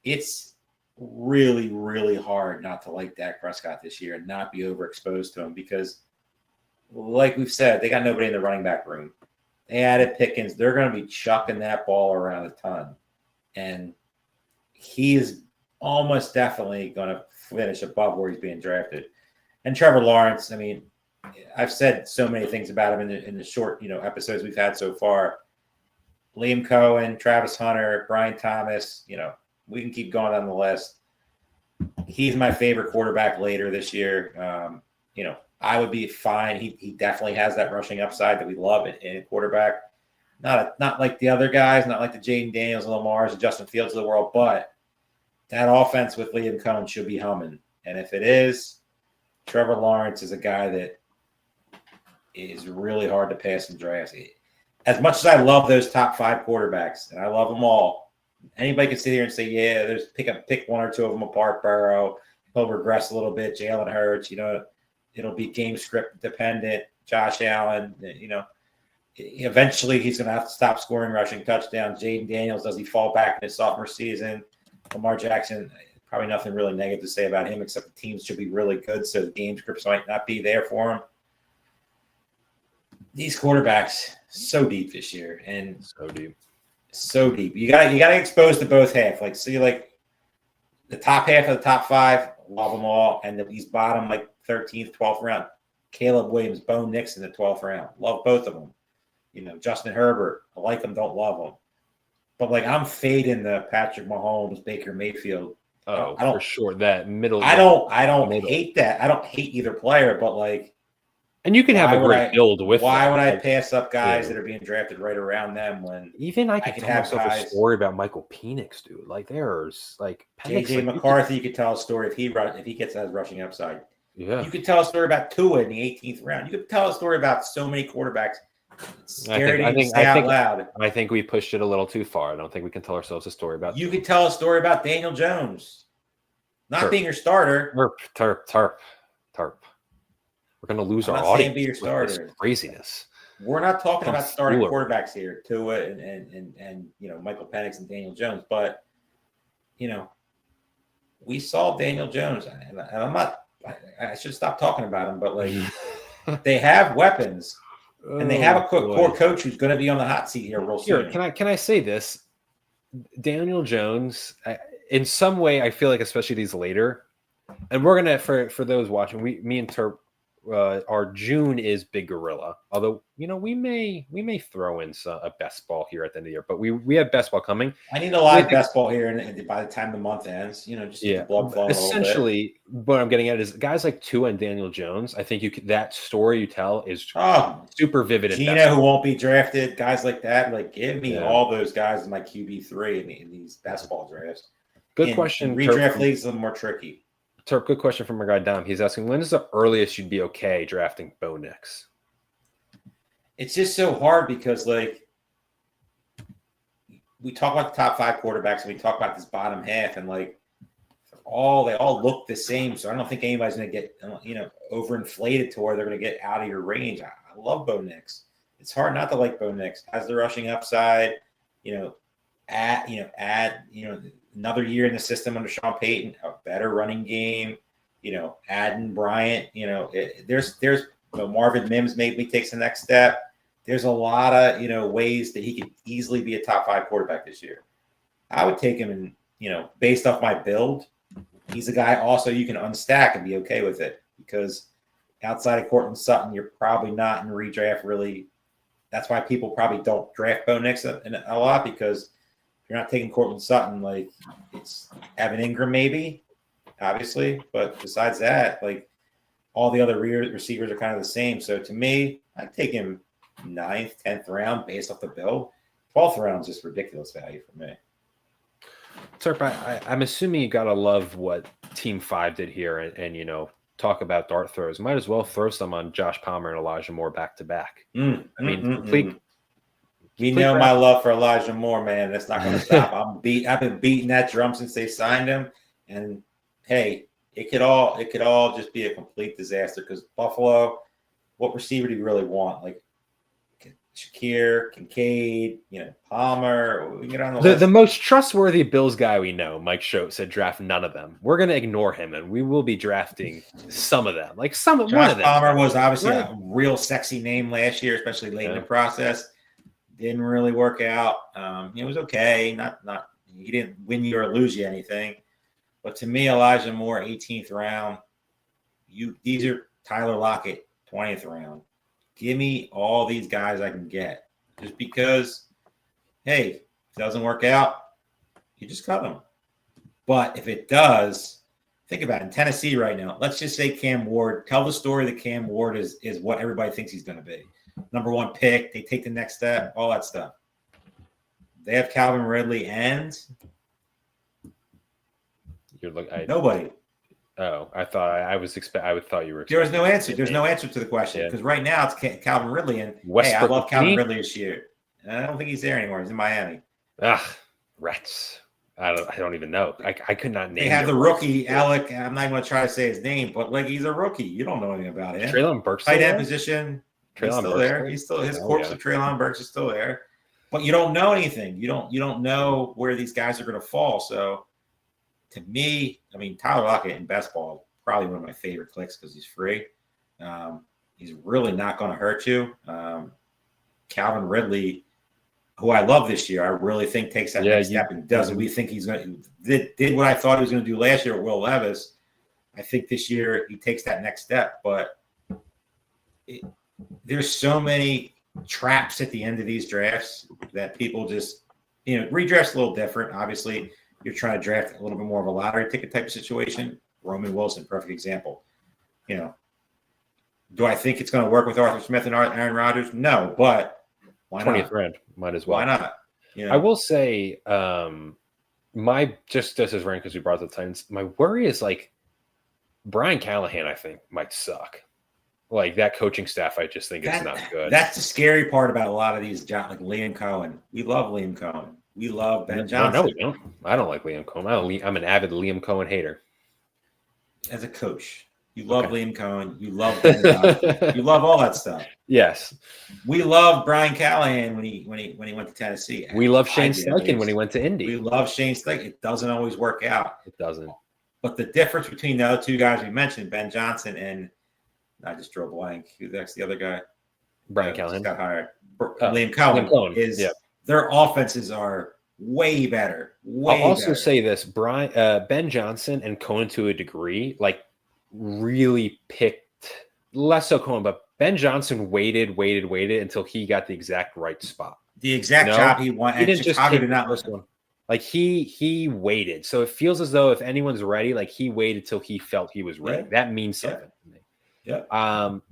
S3: It's really, really hard not to like Dak Prescott this year and not be overexposed to him because, like we've said, they got nobody in the running back room. They added Pickens. They're going to be chucking that ball around a ton. And he is almost definitely going to finish above where he's being drafted. And Trevor Lawrence, I mean, I've said so many things about him in the short, episodes we've had so far. Liam Cohen, Travis Hunter, Brian Thomas, we can keep going on the list. He's my favorite quarterback later this year. I would be fine. He definitely has that rushing upside that we love in a quarterback. Not like the other guys, not like the Jaden Daniels, Lamars, and Justin Fields of the world, but that offense with Liam Cohen should be humming. And if it is, Trevor Lawrence is a guy that is really hard to pass in drafts. As much as I love those top 5 quarterbacks, and I love them all, anybody can sit here and say, yeah, there's pick one or two of them apart. Burrow, he'll regress a little bit. Jalen Hurts, It'll be game script dependent. Josh Allen, eventually he's going to have to stop scoring rushing touchdowns. Jaden Daniels, does he fall back in his sophomore season? Lamar Jackson, probably nothing really negative to say about him, except the teams should be really good, so the game scripts might not be there for him. These quarterbacks, so deep this year, and so deep. You got to get exposed to both half. Like, see, like the top half of the top 5, love them all, and these bottom, like 13th, 12th round, Caleb Williams, Bo Nix in the 12th round, love both of them. Justin Herbert, I like them, don't love them. But like, I'm fading the Patrick Mahomes, Baker Mayfield.
S1: Oh, for sure. That middle.
S3: I don't hate that. I don't hate either player, but like,
S1: and you can have a great build with.
S3: Why would I pass up guys that are being drafted right around them when
S1: even I could tell myself a story about Michael Penix, dude. Like there's like
S3: JJ McCarthy. You could tell a story if he gets that rushing upside.
S1: Yeah,
S3: you could tell a story about Tua in the 18th round. You could tell a story about so many quarterbacks. Scary to say out loud.
S1: I think we pushed it a little too far. I don't think we can tell ourselves a story about.
S3: You could tell a story about Daniel Jones not being your starter.
S1: Terp. We're going to lose our audience.
S3: Be your starter.
S1: Craziness.
S3: We're not talking about starting quarterbacks here, Tua and Michael Penix and Daniel Jones, but we saw Daniel Jones, and I'm not. I should stop talking about him, but like they have weapons. And they have a core coach who's going to be on the hot seat here real soon.
S1: Can I say this? Daniel Jones, in some way, I feel like, especially these later, and we're gonna for those watching, me and Terp, our June is Big Gorilla. Although we may throw in a best ball here at the end of the year, but we have best ball coming.
S3: I need a live best ball here, and by the time the month ends, just the blood flowing.
S1: Essentially, what I'm getting at is guys like Tua and Daniel Jones. I think that story you tell is super vivid.
S3: Gino, who won't be drafted, guys like that. Like, give me all those guys in my QB3 in these best ball drafts.
S1: Good question.
S3: Redraft leagues are more tricky.
S1: Terp, good question from our guy Dom. He's asking, when is the earliest you'd be okay drafting Bo Nix?
S3: It's just so hard because, like, we talk about the top 5 quarterbacks and we talk about this bottom half, and like, they all look the same. So I don't think anybody's going to get overinflated to where they're going to get out of your range. I love Bo Nix. It's hard not to like Bo Nix. Has the rushing upside. Add another year in the system under Sean Payton, a better running game, adding Bryant, there's Marvin Mims maybe takes the next step. There's a lot of, ways that he could easily be a top 5 quarterback this year. I would take him and, based off my build, he's a guy also you can unstack and be okay with it, because outside of Courtland Sutton, you're probably not in redraft really. That's why people probably don't draft Bo Nix a lot, because you're not taking Courtland Sutton. Like, it's Evan Ingram maybe, obviously, but besides that, like, all the other receivers are kind of the same. So to me, I'd take him 9th, 10th round based off the build. 12th round is just ridiculous value for me.
S1: Terp, I'm assuming you got to love what Team 5 did here and talk about dart throws. Might as well throw some on Josh Palmer and Elijah Moore back to back. Complete.
S3: You know my love for Elijah Moore, man. That's not going to stop. I've been beating that drum since they signed him. And hey, it could all just be a complete disaster, because Buffalo, what receiver do you really want? Like Shakir, Kincaid, Palmer. We get on the list.
S1: The most trustworthy Bills guy we know, Mike Schote, said draft none of them. We're going to ignore him, and we will be drafting some of them. Like one of them.
S3: Palmer was obviously a real sexy name last year, especially late in the process. Didn't really work out. It was okay. Not he didn't win you or lose you anything. But to me, Elijah Moore, 18th round. These are Tyler Lockett, 20th round. Give me all these guys I can get. Just because, hey, if it doesn't work out, you just cut them. But if it does, think about it. In Tennessee right now, let's just say Cam Ward. Tell the story that Cam Ward is what everybody thinks he's going to be. Number 1 pick, they take the next step, all that stuff. They have Calvin Ridley and nobody.
S1: Oh, I thought I thought you were.
S3: There was no answer. There's no answer to the question, because right now it's Calvin Ridley and
S1: Westbrook.
S3: Hey, I love Calvin Ridley this year. And I don't think he's there anymore. He's in Miami.
S1: Rats. I don't even know. I could not name.
S3: They have the rookie Alec. I'm not even going to try to say his name, but like he's a rookie. You don't know anything about him.
S1: Treylon Burks.
S3: Tight end position. He's still there. He's still his corpse of Treylon Burks is still there. But you don't know anything. You don't know where these guys are going to fall. So to me, I mean, Tyler Lockett in best ball, probably one of my favorite clicks because he's free. He's really not going to hurt you. Calvin Ridley, who I love this year, I really think takes that next step and does what we think he's going to did what I thought he was going to do last year with Will Levis. I think this year he takes that next step, but there's so many traps at the end of these drafts that people just, redraft's a little different. Obviously, you're trying to draft a little bit more of a lottery ticket type of situation. Roman Wilson, perfect example. Do I think it's going to work with Arthur Smith and Aaron Rodgers? No, but why not?
S1: 20th round, might as well.
S3: Why not?
S1: I will say, just as rank because we brought the Titans, my worry is like Brian Callahan, I think, might suck. Like that coaching staff, I just think it's not good.
S3: That's the scary part about a lot of these jobs, like Liam Cohen. We love Liam Cohen. We love Ben Johnson.
S1: No, we don't. I don't like Liam Cohen. I'm an avid Liam Cohen hater.
S3: As a coach, you love Liam Cohen. You love Ben Johnson. You love all that stuff.
S1: Yes.
S3: We love Brian Callahan when he went to Tennessee.
S1: We love Shane Steichen when he went to Indy.
S3: We love Shane Steichen. It doesn't always work out.
S1: It doesn't.
S3: But the difference between the other two guys we mentioned, Ben Johnson and I just drew a blank. Who's the other guy?
S1: Brian Callahan
S3: got hired. Liam Cohen is their offenses are way better.
S1: I'll also say this: Ben Johnson and Cohen to a degree, like really picked less so Cohen, but Ben Johnson waited until he got the exact right spot,
S3: the exact job he wanted.
S1: He didn't Chicago did not listen. Like he waited. So it feels as though if anyone's ready, like he waited till he felt he was ready. That means something to me.
S3: Yeah.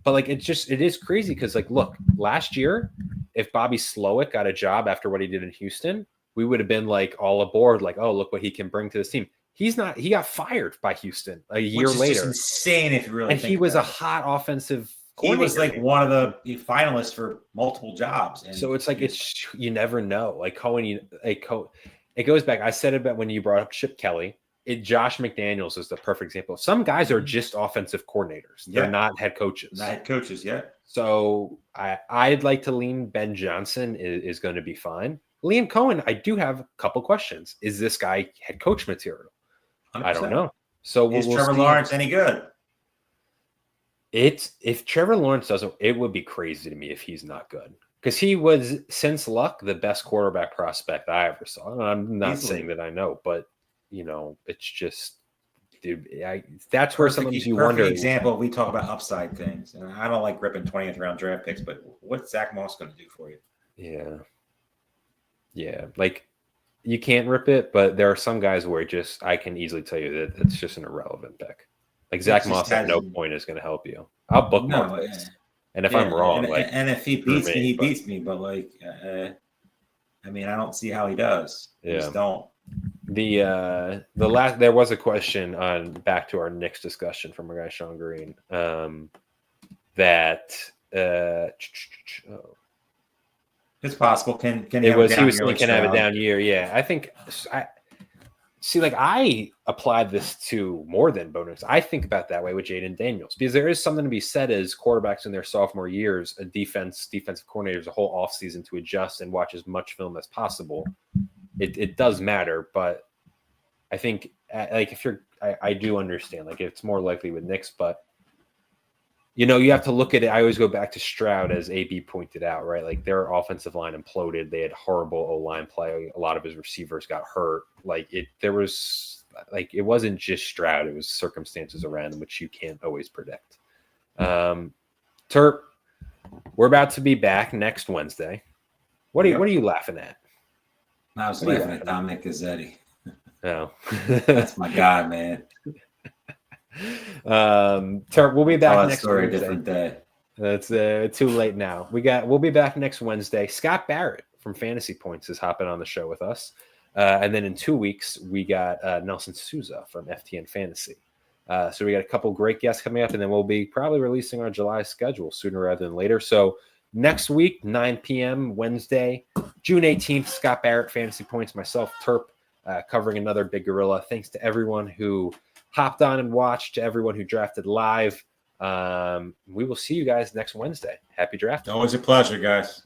S1: But like it is crazy because like look, last year, if Bobby Slowick got a job after what he did in Houston, we would have been like all aboard, like, oh, look what he can bring to this team. He's not, he got fired by Houston a year later.
S3: Just insane if you really think
S1: he was a hot offensive
S3: he was like one of the finalists for multiple jobs. And
S1: so it's like you never know. Like Cohen, it goes back. I said it about when you brought up Chip Kelly. Josh McDaniels is the perfect example. Some guys are just offensive coordinators. They're not head coaches.
S3: Not head coaches,
S1: So I'd like to lean Ben Johnson is going to be fine. Liam Cohen, I do have a couple questions. Is this guy head coach material? 100%. I don't know. So
S3: is Trevor Lawrence any good?
S1: If Trevor Lawrence doesn't, it would be crazy to me if he's not good. Because he was, since Luck, the best quarterback prospect I ever saw. And I'm not saying that I know, but it's just, dude, that's where sometimes you wonder.
S3: Example, we talk about upside things, and I don't like ripping 20th round draft picks, but what's Zach Moss going to do for you?
S1: Yeah. Like you can't rip it, but there are some guys where I can easily tell you that it's just an irrelevant pick. Like Zach Moss at no point is going to help you. I'll bookmark this. And if I'm wrong,
S3: and if he beats me, he beats me. But I don't see how he does. I just don't.
S1: The last there was a question on back to our Knicks discussion from our guy Sean Green that
S3: it's possible can
S1: he was saying can have a down year. Yeah, I think I applied this to more than bonus. I think about that way with Jaden Daniels because there is something to be said as quarterbacks in their sophomore years, a defensive coordinators a whole offseason to adjust and watch as much film as possible. It does matter, but I think I do understand it's more likely with Knicks, but you have to look at it. I always go back to Stroud, as AB pointed out, right? Like their offensive line imploded. They had horrible O-line play. A lot of his receivers got hurt. It wasn't just Stroud. It was circumstances around him, which you can't always predict. Terp, we're about to be back next Wednesday. What are you laughing at?
S3: I was laughing at Dominic Gazzetti.
S1: Oh,
S3: that's my guy, man.
S1: We'll be back next
S3: Wednesday.
S1: Different
S3: day.
S1: That's too late now. We'll be back next Wednesday. Scott Barrett from Fantasy Points is hopping on the show with us, and then in 2 weeks we got Nelson Souza from FTN Fantasy. So we got a couple great guests coming up, and then we'll be probably releasing our July schedule sooner rather than later. So next week, 9 p.m. Wednesday, June 18th, Scott Barrett, Fantasy Points, myself, Terp. covering another Big Gorilla. Thanks to everyone who hopped on and watched, to everyone who drafted live. We will see you guys next Wednesday. Happy draft.
S3: Always a pleasure, guys.